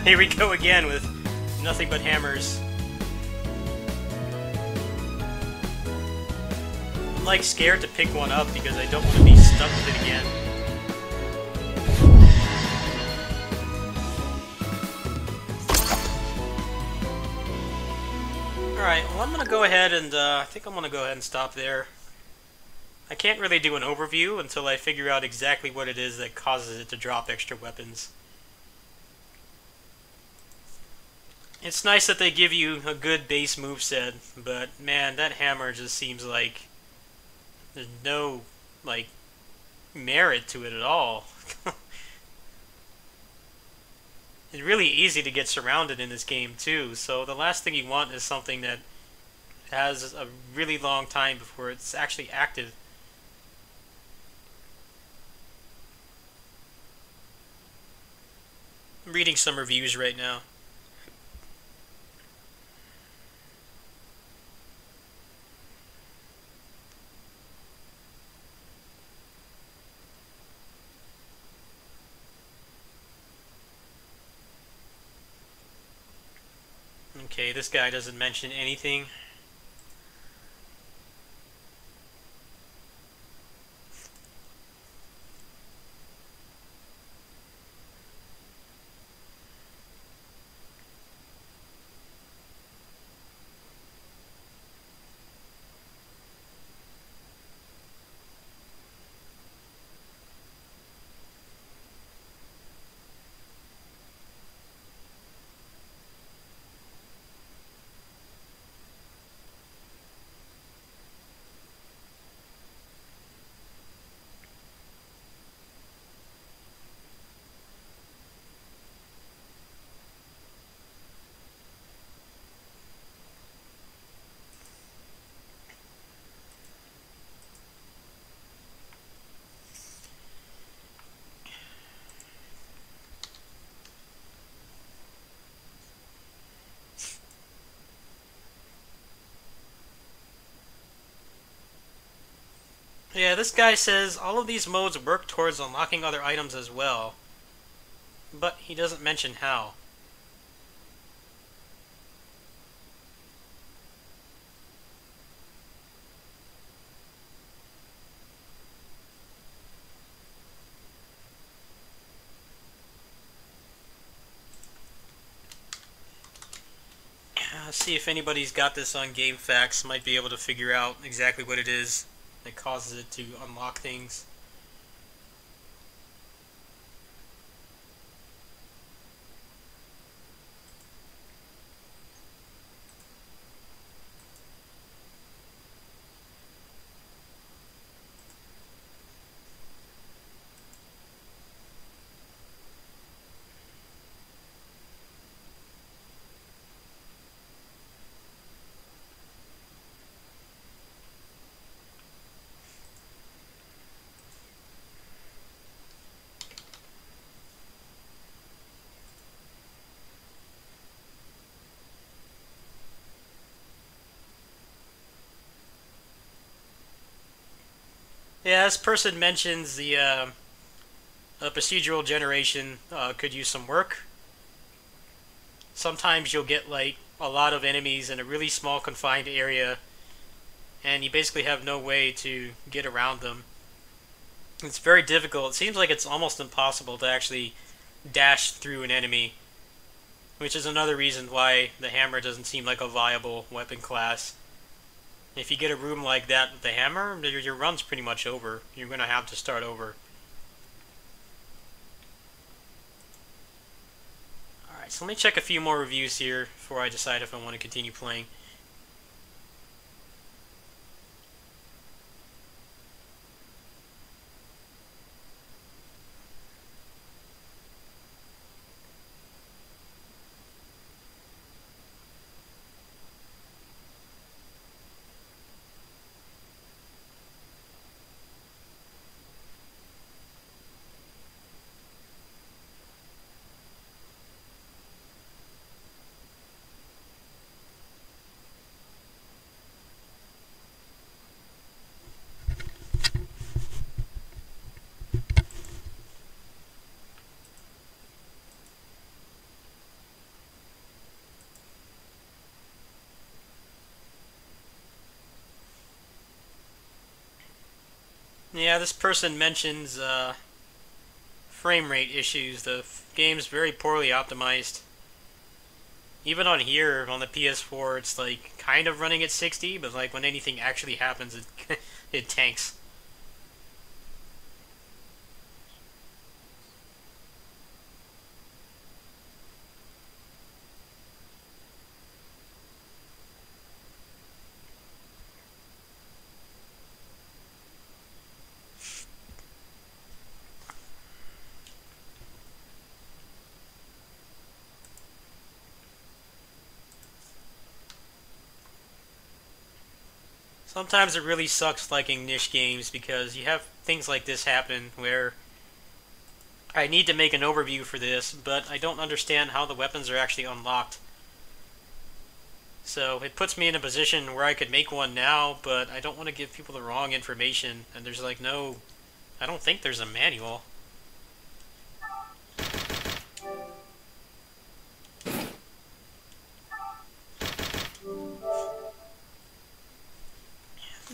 S1: Here we go again with nothing but hammers. I'm like scared to pick one up because I don't want to be stuck with it again. Alright, well I'm going to go ahead and I think I'm going to go ahead and stop there. I can't really do an overview until I figure out exactly what it is that causes it to drop extra weapons. It's nice that they give you a good base moveset, but man, that hammer just seems like there's no, like, merit to it at all. It's really easy to get surrounded in this game too, so the last thing you want is something that has a really long time before it's actually active. I'm reading some reviews right now. Okay, this guy doesn't mention anything. Yeah, this guy says all of these modes work towards unlocking other items as well, but he doesn't mention how. See if anybody's got this on GameFAQs, might be able to figure out exactly what it is that causes it to unlock things. Yeah, this person mentions the procedural generation could use some work. Sometimes you'll get like a lot of enemies in a really small confined area, and you basically have no way to get around them. It's very difficult. It seems like it's almost impossible to actually dash through an enemy, which is another reason why the hammer doesn't seem like a viable weapon class. If you get a room like that with the hammer, your run's pretty much over. You're gonna have to start over. Alright, so let me check a few more reviews here before I decide if I want to continue playing. Yeah, this person mentions frame rate issues. The game's very poorly optimized. Even on here, on the PS4, it's like kind of running at 60, but like when anything actually happens, it it tanks. Sometimes it really sucks liking niche games because you have things like this happen where I need to make an overview for this, but I don't understand how the weapons are actually unlocked. So it puts me in a position where I could make one now, but I don't want to give people the wrong information, and there's like no... I don't think there's a manual.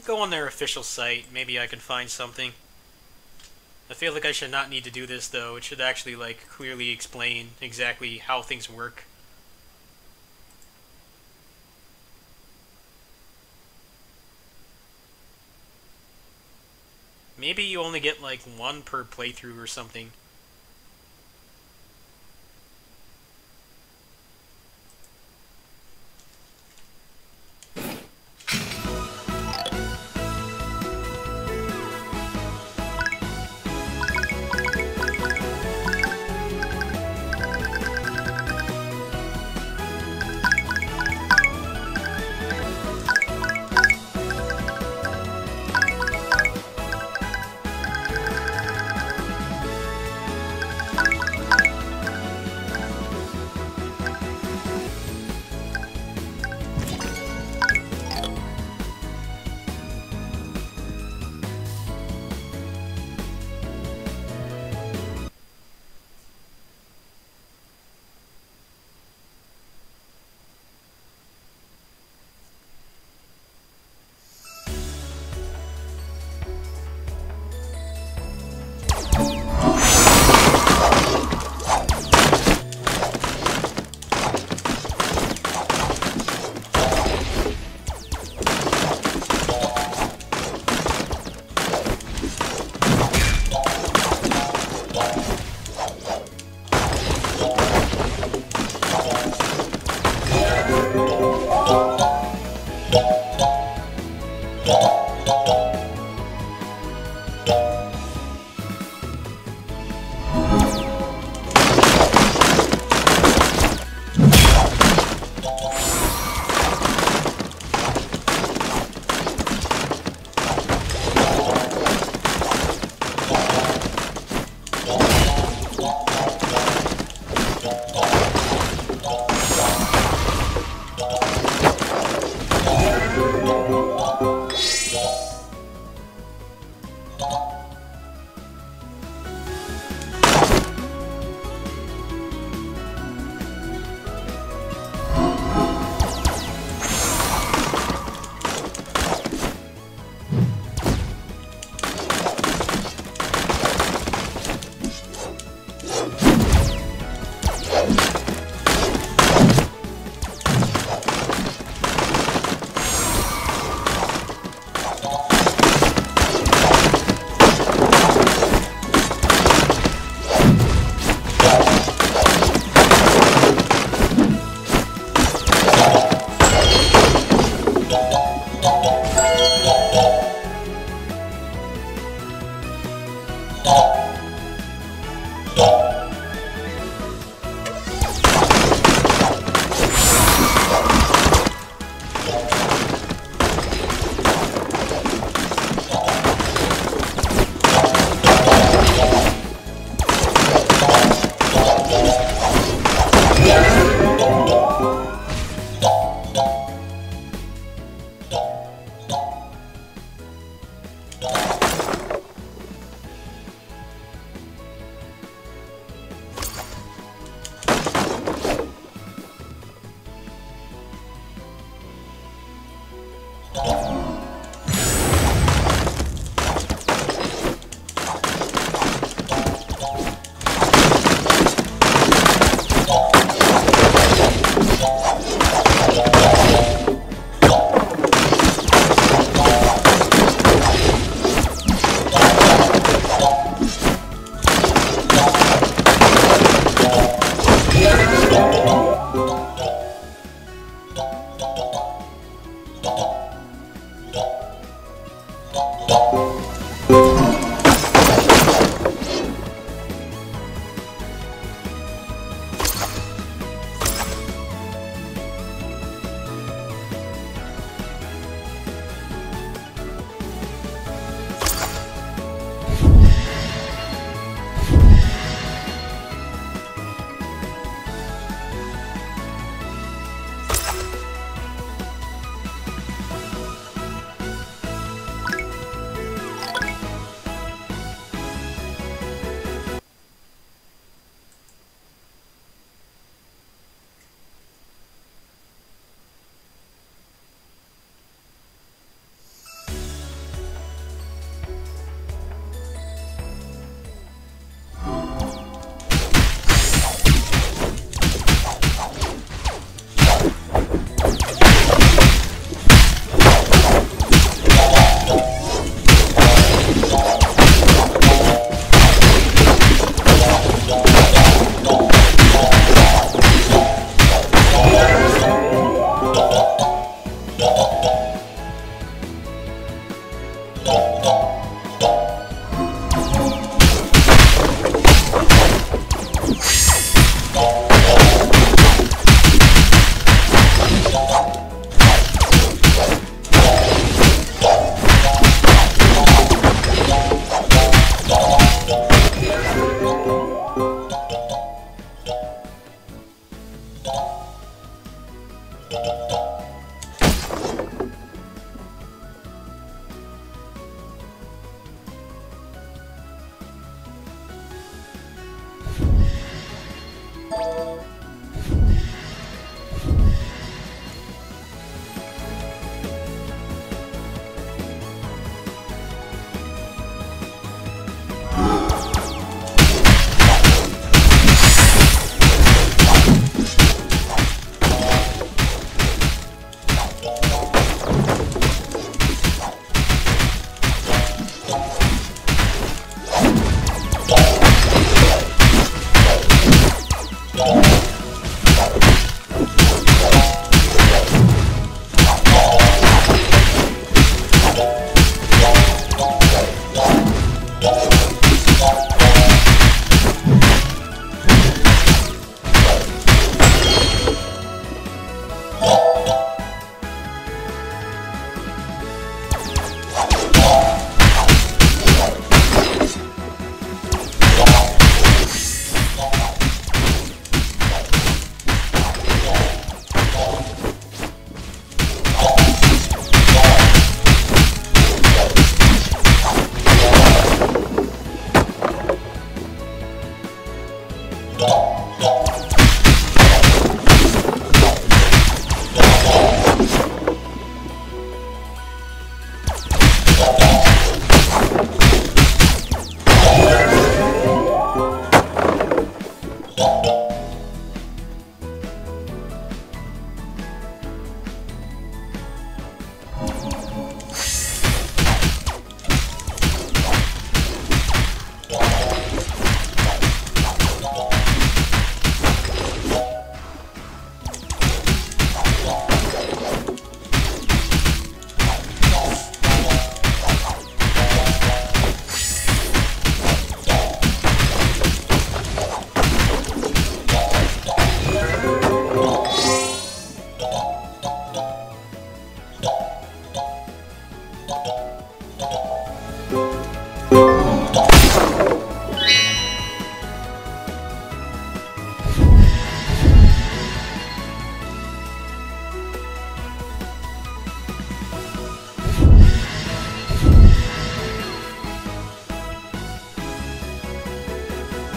S1: Go on their official site, maybe I can find something. I feel like I should not need to do this though. It should actually like clearly explain exactly how things work. Maybe you only get like one per playthrough or something.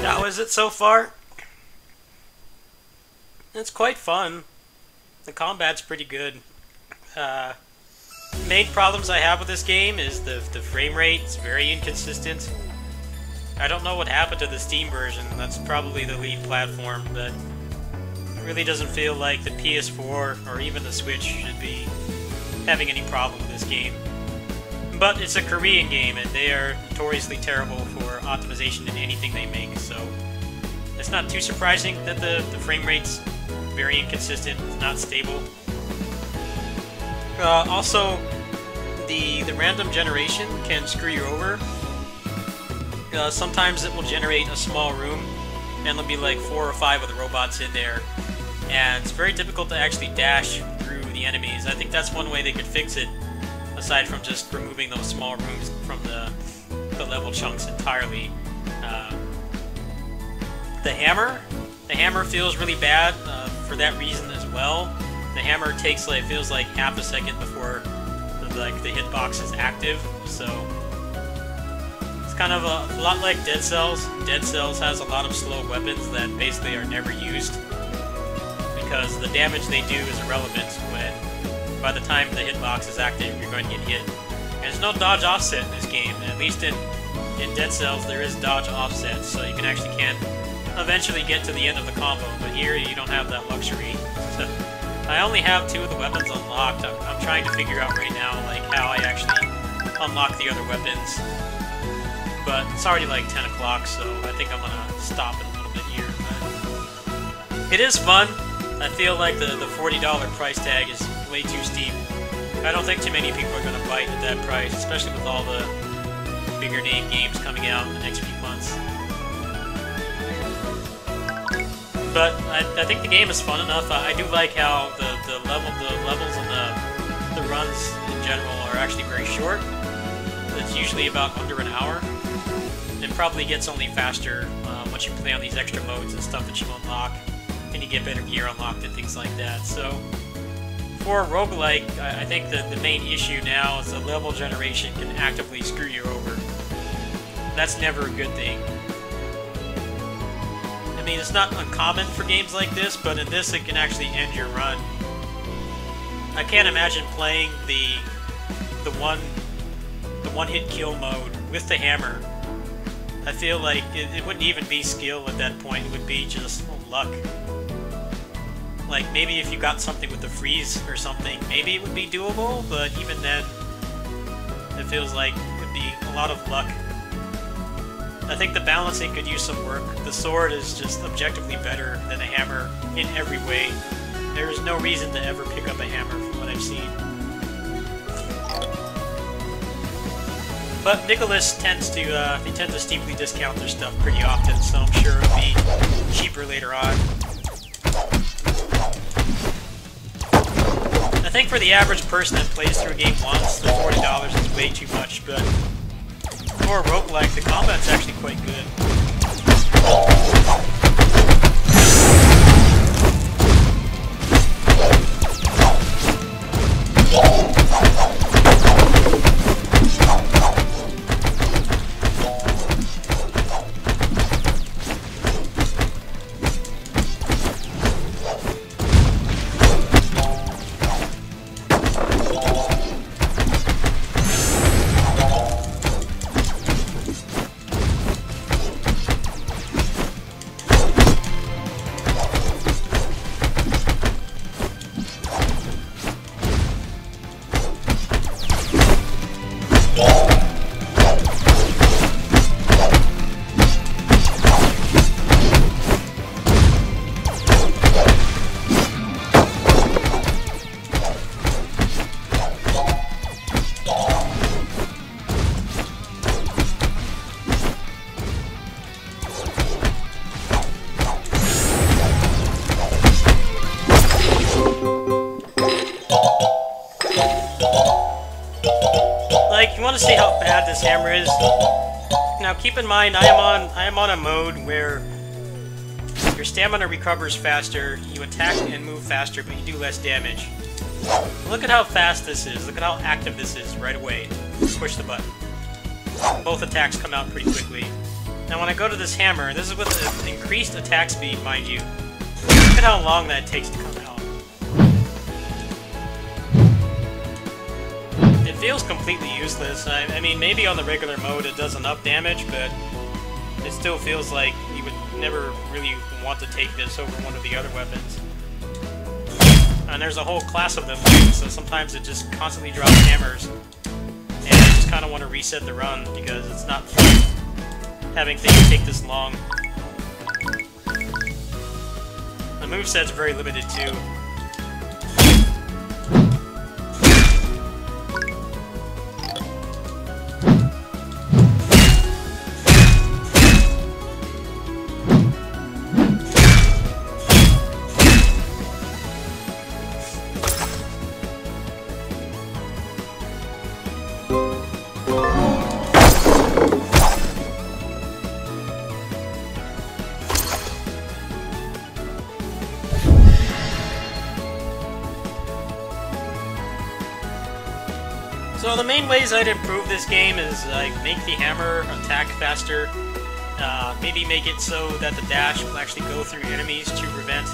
S1: How is it so far? It's quite fun. The combat's pretty good. Main problems I have with this game is the frame rate. It's very inconsistent. I don't know what happened to the Steam version. That's probably the lead platform, but it really doesn't feel like the PS4 or even the Switch should be having any problem with this game. But it's a Korean game, and they are notoriously terrible for optimization in anything they make, so it's not too surprising that the frame rate's very inconsistent, it's not stable. Also, the random generation can screw you over. Sometimes it will generate a small room, and there'll be like 4 or 5 of the robots in there, and it's very difficult to actually dash through the enemies. I think that's one way they could fix it, aside from just removing those small rooms from the level chunks entirely. The hammer feels really bad for that reason as well. The hammer takes like, feels like half a second before the hitbox is active, so it's kind of a lot like Dead Cells. Dead Cells has a lot of slow weapons that basically are never used because the damage they do is irrelevant when by the time the hitbox is active, you're going to get hit. And there's no dodge offset in this game. At least in Dead Cells, there is dodge offset, so you can eventually get to the end of the combo. But here, you don't have that luxury. So, I only have 2 of the weapons unlocked. I'm trying to figure out right now, like, how I actually unlock the other weapons. But it's already like 10 o'clock, so I think I'm gonna stop it a little bit here. But it is fun. I feel like the $40 price tag is way too steep. I don't think too many people are going to bite at that price, especially with all the bigger name games coming out in the next few months. But I think the game is fun enough. I do like how the levels and the runs in general are actually very short. It's usually about under an hour. It probably gets only faster once you play on these extra modes and stuff that you unlock, and you get better gear unlocked and things like that. So for a roguelike, I think that the main issue now is that level generation can actively screw you over. That's never a good thing. I mean, it's not uncommon for games like this, but in this it can actually end your run. I can't imagine playing the one-hit kill mode with the hammer. I feel like it wouldn't even be skill at that point, it would be just luck. Like, maybe if you got something with the freeze or something, maybe it would be doable, but even then, it feels like it would be a lot of luck. I think the balancing could use some work. The sword is just objectively better than a hammer in every way. There is no reason to ever pick up a hammer from what I've seen. But Nicholas tends to steeply discount their stuff pretty often, so I'm sure it'll be cheaper later on. think for the average person that plays through a game once, the $40 is way too much, but for a roguelike, the combat's actually quite good. Like, you want to see how bad this hammer is? Now, keep in mind, I am on a mode where your stamina recovers faster, you attack and move faster, but you do less damage. Look at how fast this is. Look at how active this is right away. Push the button. Both attacks come out pretty quickly. Now, when I go to this hammer, this is with an increased attack speed, mind you. Look at how long that takes to come out. It feels completely useless. I mean, maybe on the regular mode it does enough damage, but it still feels like you would never really want to take this over one of the other weapons. And there's a whole class of them too, so sometimes it just constantly drops hammers. And I just kind of want to reset the run because it's not fun having things take this long. The moveset's very limited too. So the main ways I'd improve this game is like make the hammer attack faster, maybe make it so that the dash will actually go through enemies to prevent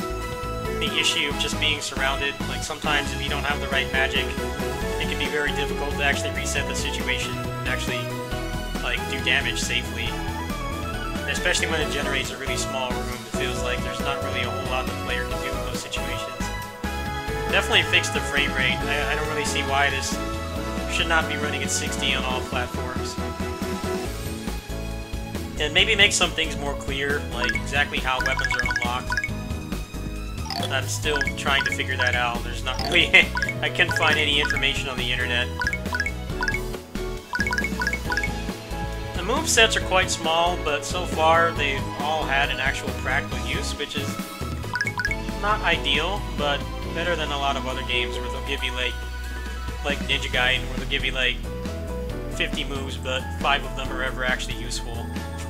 S1: the issue of just being surrounded. Like sometimes if you don't have the right magic, it can be very difficult to actually reset the situation and actually like do damage safely. And especially when it generates a really small room, it feels like there's not really a whole lot the player can do in those situations. Definitely fix the frame rate. I don't really see why this should not be running at 60 on all platforms. And maybe make some things more clear, like exactly how weapons are unlocked. I'm still trying to figure that out. There's not really... I couldn't find any information on the internet. The movesets are quite small, but so far they've all had an actual practical use, which is not ideal, but better than a lot of other games where they'll give you like Ninja Gaiden, where they'll give you like 50 moves, but 5 of them are ever actually useful.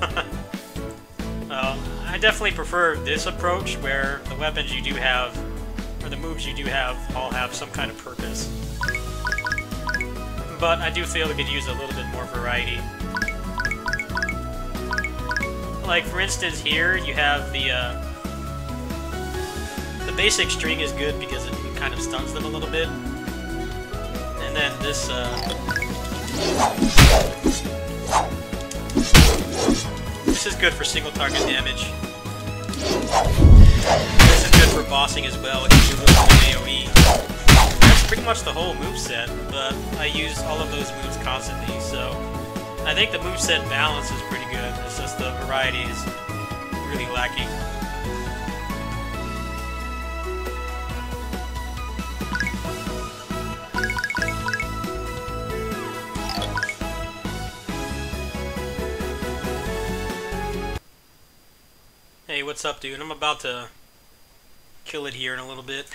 S1: I definitely prefer this approach, where the weapons you do have, or the moves you do have, all have some kind of purpose. But I do feel it could use a little bit more variety. Like, for instance, here you have the basic string is good because it kind of stuns them a little bit. And then this, this is good for single target damage. This is good for bossing as well, it can do a little bit of AoE. That's pretty much the whole moveset, but I use all of those moves constantly, so I think the moveset balance is pretty good. It's just the variety is really lacking. Hey, what's up, dude? I'm about to kill it here in a little bit.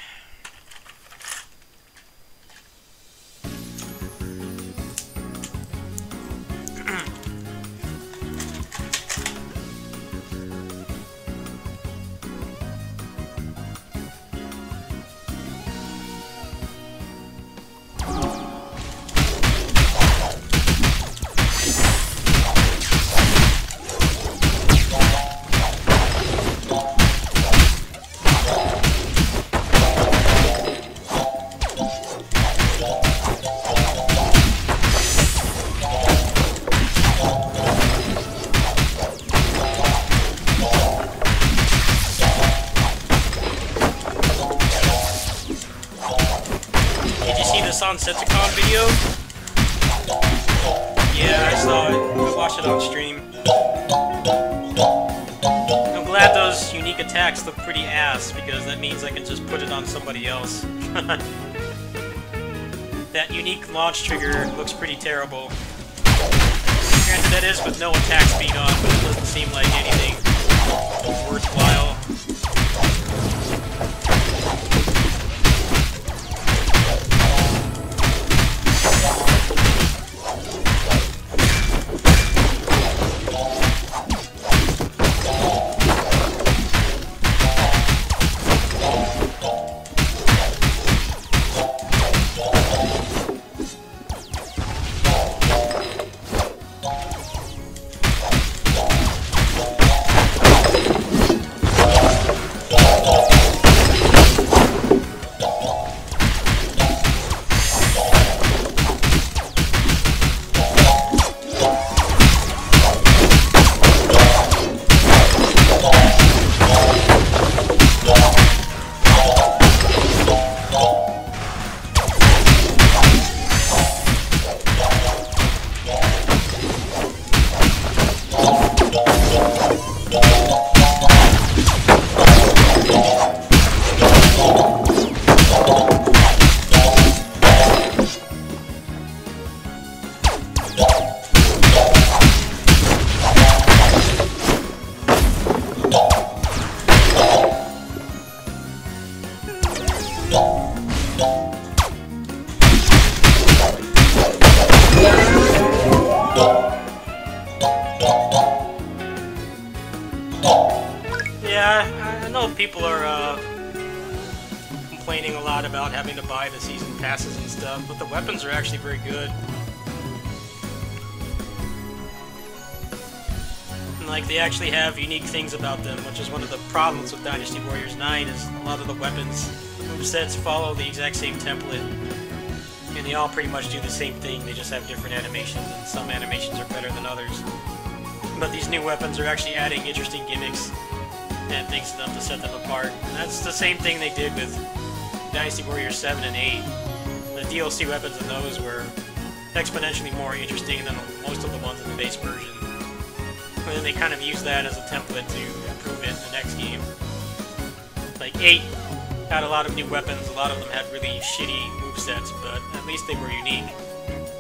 S1: Did you see this on Setsicon video? Yeah, I saw it. I watched it on stream. I'm glad those unique attacks look pretty ass, because that means I can just put it on somebody else. That unique launch trigger looks pretty terrible. Granted, that is with no attack speed on, but it doesn't seem like anything worthwhile. Yeah, I know people are complaining a lot about having to buy the season passes and stuff, but the weapons are actually very good. And, like, they actually have unique things about them, which is one of the problems with Dynasty Warriors 9, is a lot of the weapons movesets follow the exact same template, and they all pretty much do the same thing, they just have different animations, and some animations are better than others. But these new weapons are actually adding interesting gimmicks and things to them to set them apart. And that's the same thing they did with Dynasty Warriors 7 and 8. The DLC weapons in those were exponentially more interesting than most of the ones in the base version. And then they kind of used that as a template to improve it in the next game. Like 8 had a lot of new weapons, a lot of them had really shitty movesets, but at least they were unique.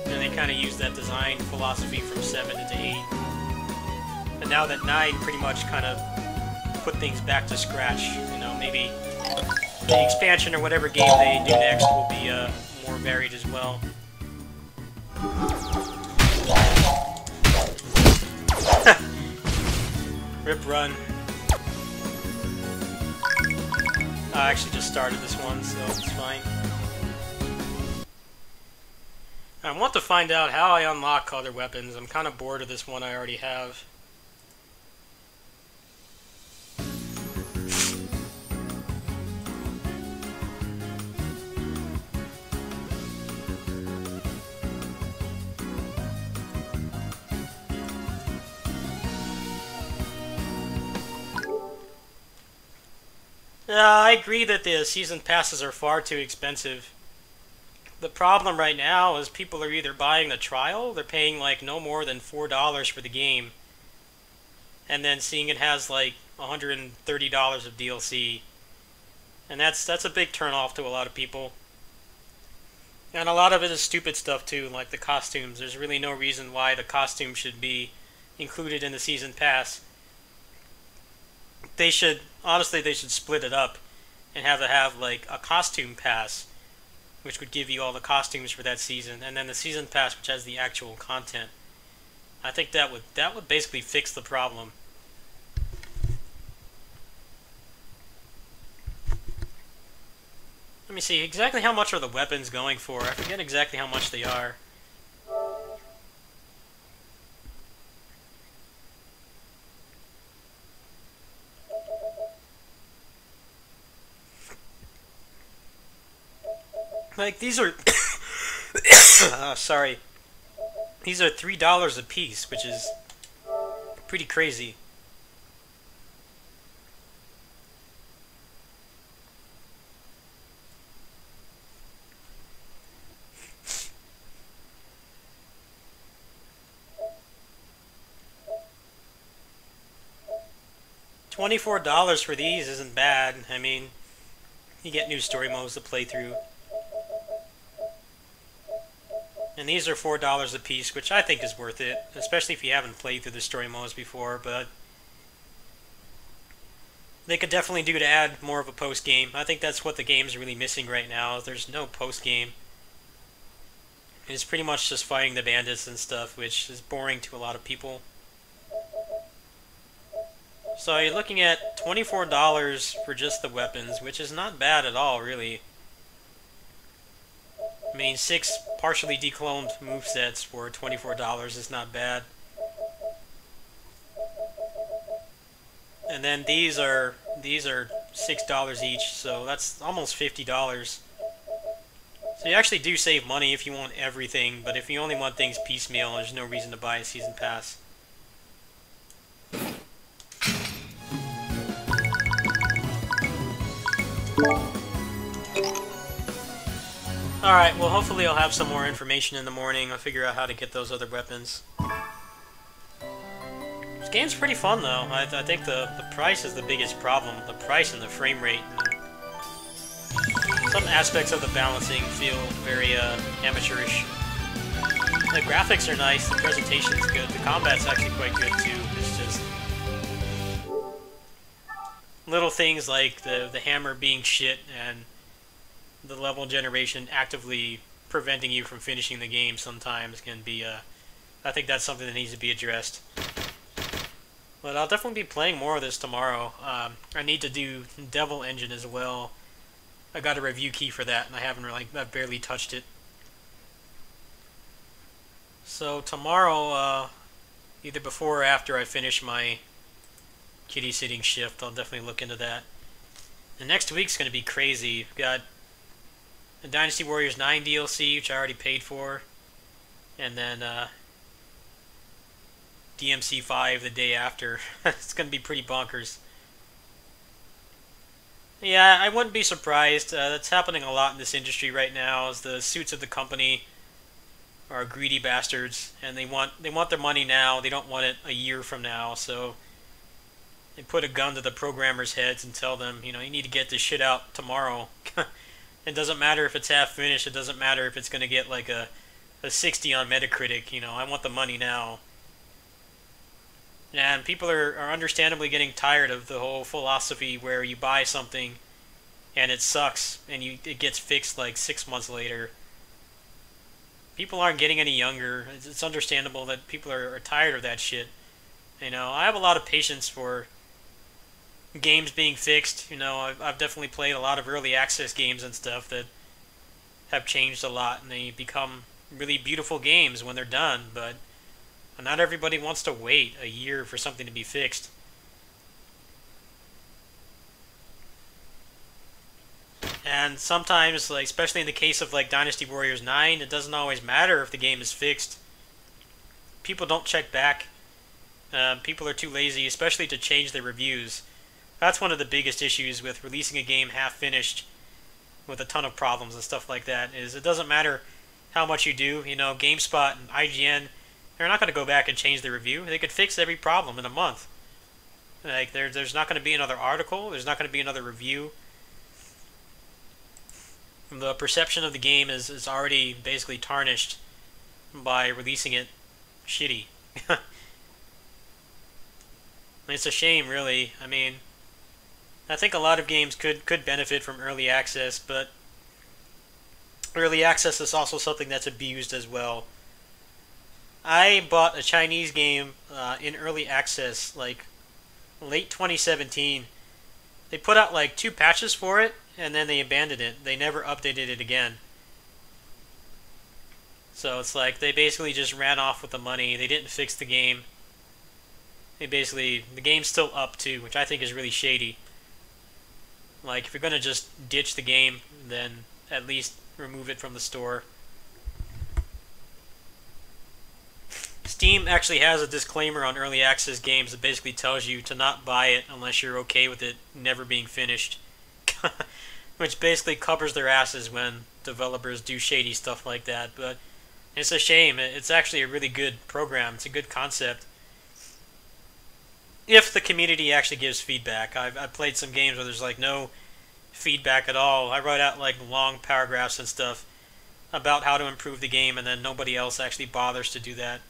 S1: And they kind of used that design philosophy from 7 into 8. And now that 9 pretty much kind of put things back to scratch, you know, maybe the expansion or whatever game they do next will be more varied as well. Rip run. I actually just started this one, so it's fine. I want to find out how I unlock other weapons. I'm kind of bored of this one I already have. I agree that the season passes are far too expensive. The problem right now is people are either buying the trial, they're paying like no more than $4 for the game, and then seeing it has like $130 of DLC, and that's a big turnoff to a lot of people. And a lot of it is stupid stuff too, like the costumes. There's really no reason why the costume should be included in the season pass. They should, honestly, they should split it up and have like a costume pass, which would give you all the costumes for that season, and then the season pass, which has the actual content. I think that would basically fix the problem. Let me see, exactly how much are the weapons going for? I forget exactly how much they are. Like, these are... sorry. These are $3 a piece, which is pretty crazy. $24 for these isn't bad. I mean, you get new story modes to play through. And these are $4 a piece, which I think is worth it, especially if you haven't played through the story modes before, but they could definitely do to add more of a post-game. I think that's what the game's really missing right now. There's no post-game. It's pretty much just fighting the bandits and stuff, which is boring to a lot of people. So you're looking at $24 for just the weapons, which is not bad at all, really. I mean, 6 partially decloned movesets for $24 is not bad. And then these are $6 each, so that's almost $50. So you actually do save money if you want everything, but if you only want things piecemeal, there's no reason to buy a season pass. Alright, well hopefully I'll have some more information in the morning. I'll figure out how to get those other weapons. This game's pretty fun though. I think the price is the biggest problem. The price and the frame rate. Some aspects of the balancing feel very amateurish. The graphics are nice, the presentation's good, the combat's actually quite good too. It's just little things like the hammer being shit and the level generation actively preventing you from finishing the game sometimes can be, I think that's something that needs to be addressed. But I'll definitely be playing more of this tomorrow. I need to do Devil Engine as well. I got a review key for that, and I've barely touched it. So tomorrow, either before or after I finish my kitty sitting shift, I'll definitely look into that. The next week's going to be crazy. We've got the Dynasty Warriors 9 DLC, which I already paid for, and then DMC 5 the day after. It's going to be pretty bonkers. Yeah, I wouldn't be surprised. That's happening a lot in this industry right now, as the suits of the company are greedy bastards, and they want their money now. They don't want it a year from now, so they put a gun to the programmers' heads and tell them, you know, you need to get this shit out tomorrow. It doesn't matter if it's half finished. It doesn't matter if it's going to get like a 60 on Metacritic. You know, I want the money now. And people are understandably getting tired of the whole philosophy where you buy something and it sucks and it gets fixed like 6 months later. People aren't getting any younger. It's understandable that people are tired of that shit. You know, I have a lot of patience for games being fixed. You know, I've definitely played a lot of early access games and stuff that have changed a lot, and they become really beautiful games when they're done, but not everybody wants to wait a year for something to be fixed. And sometimes, like especially in the case of like Dynasty Warriors 9, it doesn't always matter if the game is fixed. People don't check back. People are too lazy, especially to change their reviews. That's one of the biggest issues with releasing a game half-finished with a ton of problems and stuff like that, is it doesn't matter how much you do. You know, GameSpot and IGN, they're not going to go back and change the review. They could fix every problem in a month. Like, there's not going to be another article. There's not going to be another review. The perception of the game is already basically tarnished by releasing it shitty. It's a shame, really. I mean, I think a lot of games could benefit from early access, but early access is also something that's abused as well. I bought a Chinese game in early access, like, late 2017. They put out, like, 2 patches for it, and then they abandoned it. They never updated it again. So it's like, they basically just ran off with the money. They didn't fix the game. The game's still up too, which I think is really shady. Like, if you're gonna just ditch the game, then at least remove it from the store. Steam actually has a disclaimer on early access games that basically tells you to not buy it unless you're okay with it never being finished. Which basically covers their asses when developers do shady stuff like that. But it's a shame. It's actually a really good program. It's a good concept. if the community actually gives feedback. I've played some games where there's like no feedback at all. I write out like long paragraphs and stuff about how to improve the game, and then nobody else actually bothers to do that.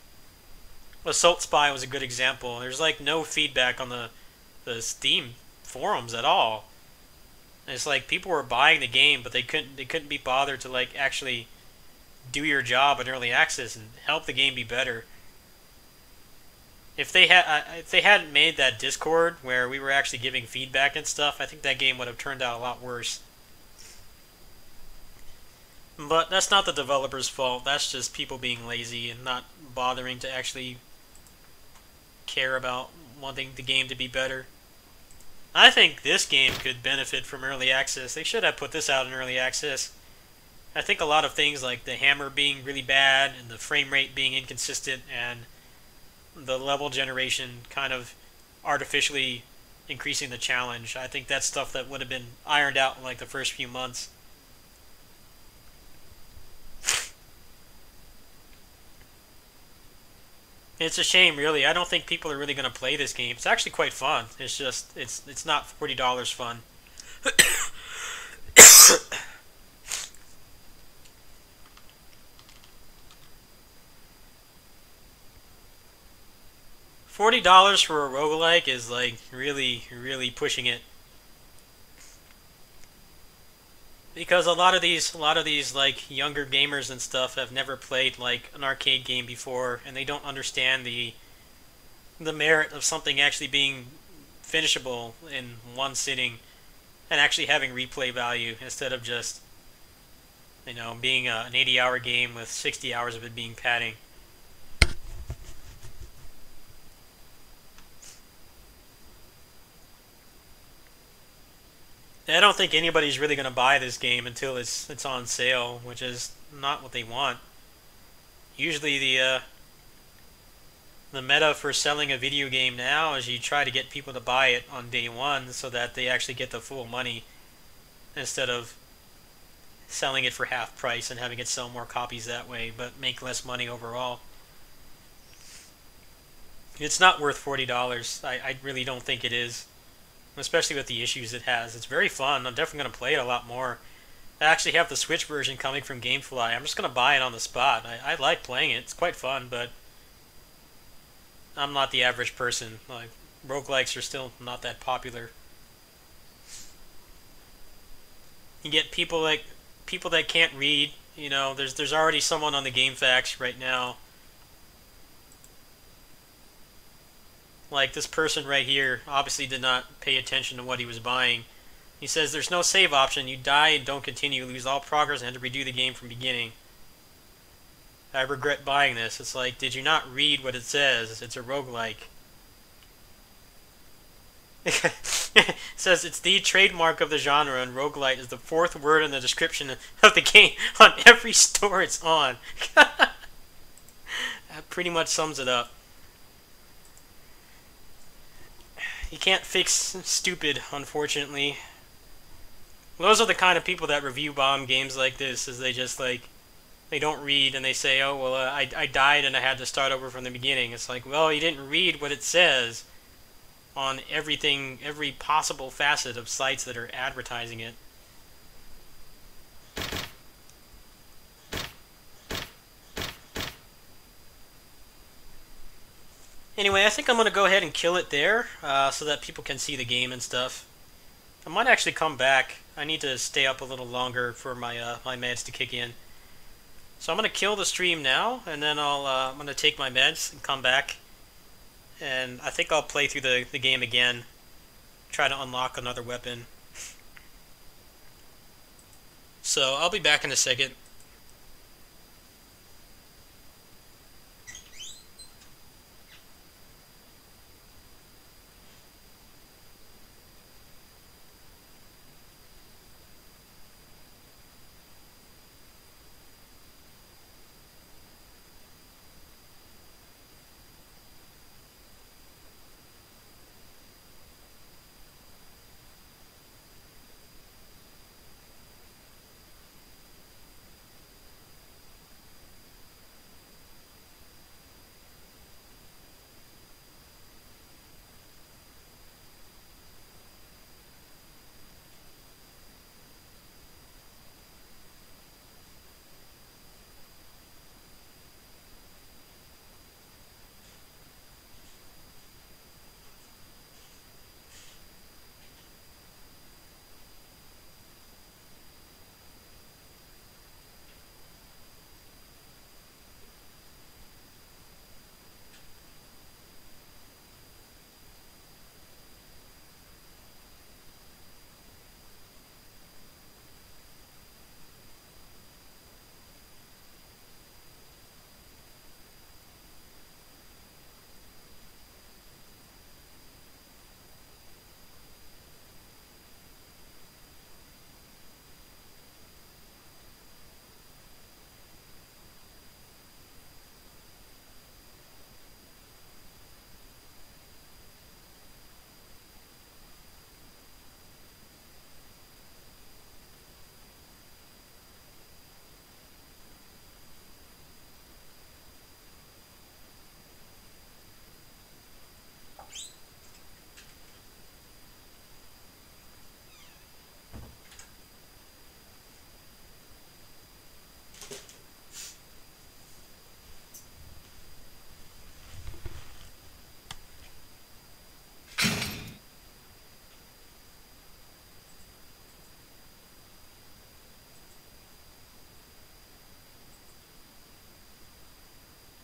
S1: Assault Spy was a good example. There's like no feedback on the Steam forums at all. And it's like people were buying the game, but they couldn't be bothered to like actually do your job in early access and help the game be better. If they hadn't made that Discord where we were actually giving feedback and stuff, I think that game would have turned out a lot worse. But that's not the developer's fault. That's just people being lazy and not bothering to actually care about wanting the game to be better. I think this game could benefit from early access. They should have put this out in early access. I think a lot of things like the hammer being really bad and the frame rate being inconsistent and the level generation kind of artificially increasing the challenge. I think that's stuff that would have been ironed out in like the first few months. It's a shame, really. I don't think people are really going to play this game. It's actually quite fun. It's just it's not $40 fun. $40 for a roguelike is like really, really pushing it. Because a lot of these like younger gamers and stuff have never played like an arcade game before, and they don't understand the merit of something actually being finishable in one sitting and actually having replay value instead of just, you know, being an 80-hour game with 60 hours of it being padding. I don't think anybody's really going to buy this game until it's on sale, which is not what they want. Usually the meta for selling a video game now is you try to get people to buy it on day one so that they actually get the full money instead of selling it for half price and having it sell more copies that way but make less money overall. It's not worth $40. I really don't think it is. Especially with the issues it has. It's very fun. I'm definitely going to play it a lot more. I actually have the Switch version coming from GameFly. I'm just going to buy it on the spot. I like playing it. It's quite fun, but I'm not the average person. Like, roguelikes are still not that popular. You get people that can't read. You know, there's already someone on the GameFAQs right now. Like, this person right here obviously did not pay attention to what he was buying. He says there's no save option. You die and don't continue. Lose all progress and have to redo the game from beginning. I regret buying this. It's like, did you not read what it says? It's a roguelike. It says it's the trademark of the genre, and roguelite is the fourth word in the description of the game on every store it's on. That pretty much sums it up. You can't fix stupid, unfortunately. Those are the kind of people that review bomb games like this, is they just like, they don't read and they say, oh, well, I died and I had to start over from the beginning. It's like, well, you didn't read what it says on everything, every possible facet of sites that are advertising it. Anyway, I think I'm going to go ahead and kill it there so that people can see the game and stuff. I might actually come back. I need to stay up a little longer for my my meds to kick in. So I'm going to kill the stream now, and then I'm going to take my meds and come back. And I think I'll play through the game again. Try to unlock another weapon. So I'll be back in a second.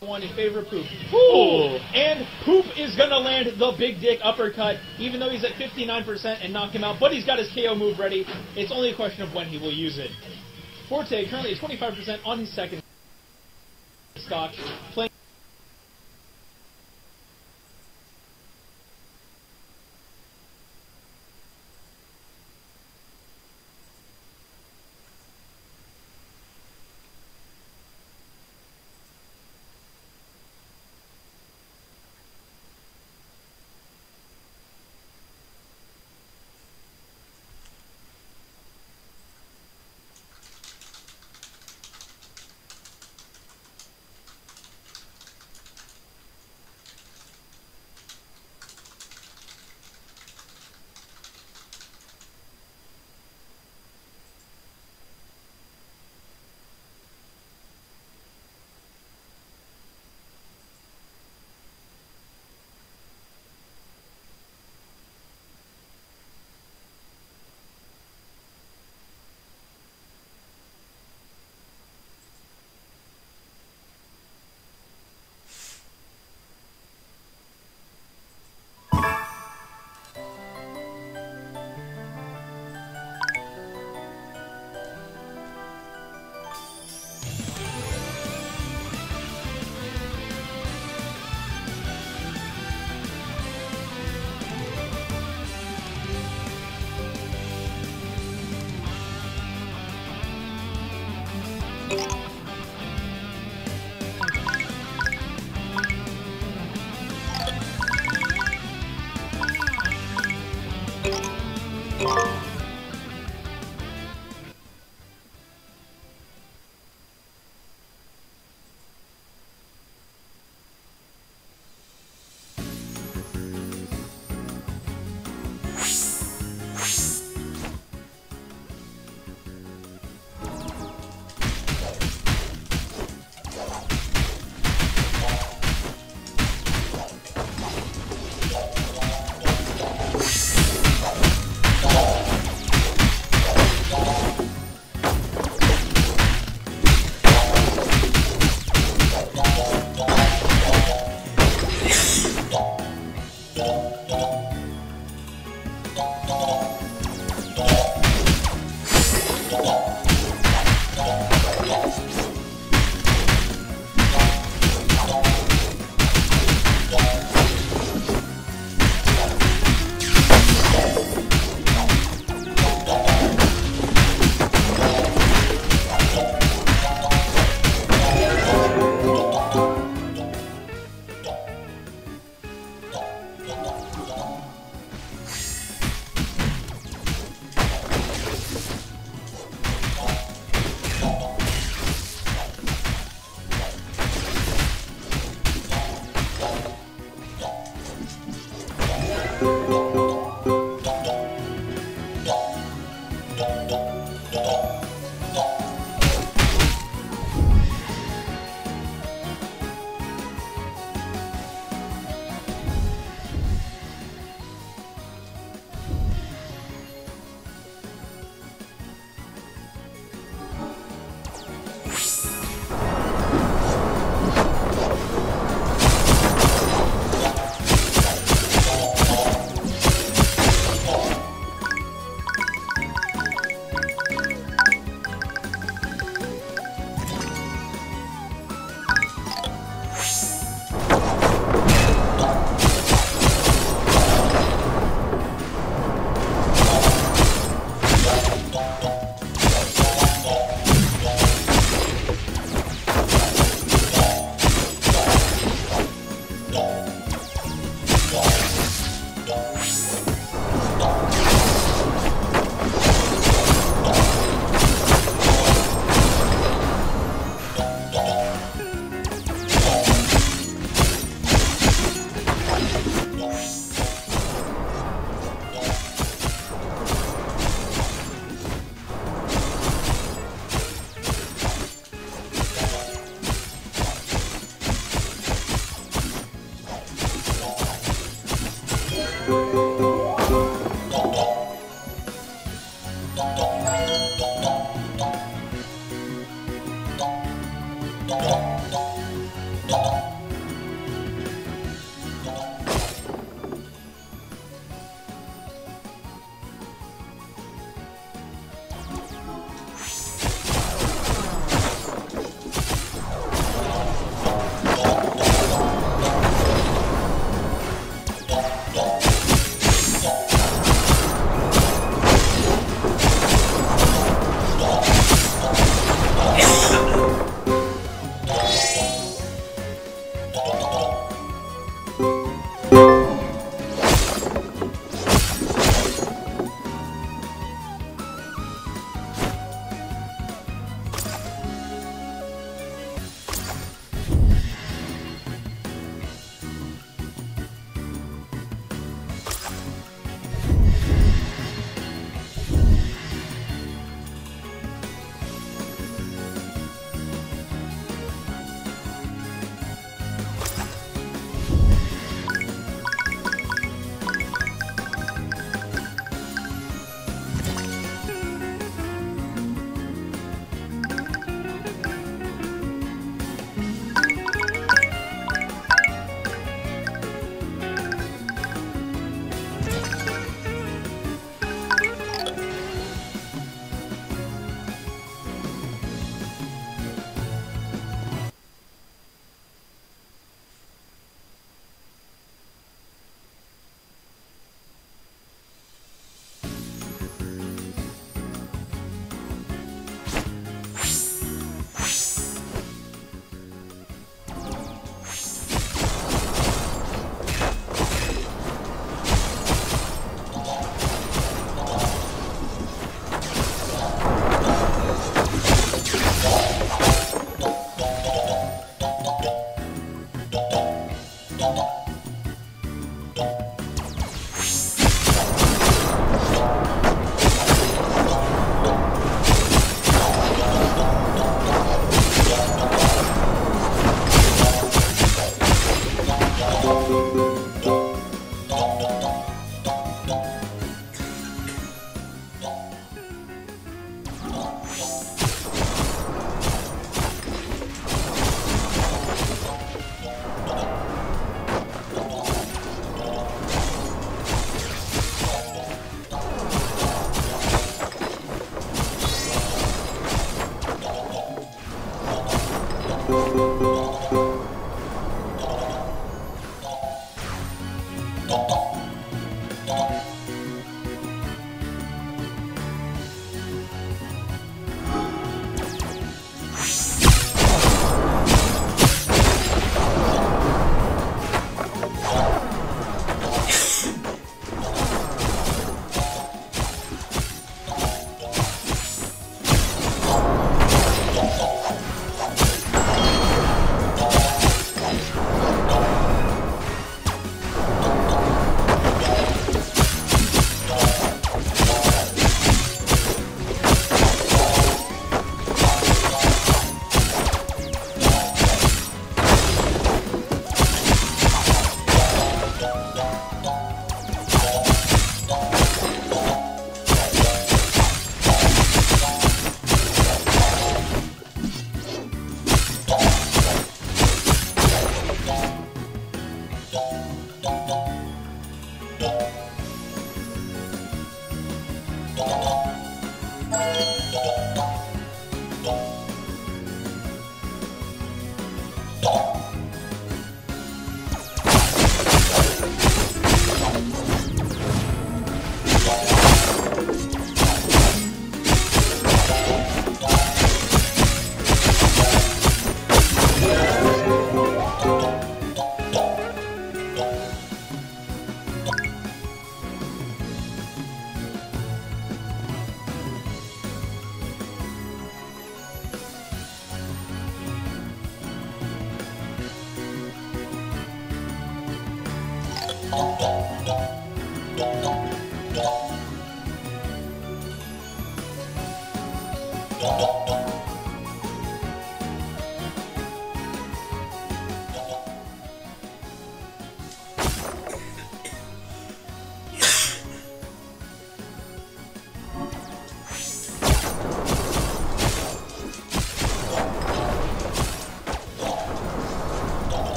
S3: one in favor of Poop. Ooh. And Poop is going to land the big dick uppercut, even though he's at 59% and knock him out. But he's got his KO move ready. It's only a question of when he will use it. Forte currently at 25% on his second stock, playing
S4: you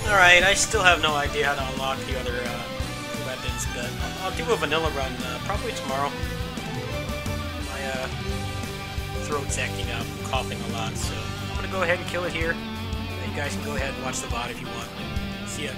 S1: Alright, I still have no idea how to unlock the other weapons, but I'll do a vanilla run probably tomorrow. My throat's acting up, I'm coughing a lot, so I'm gonna go ahead and kill it here. You guys can go ahead and watch the VOD if you want. See ya.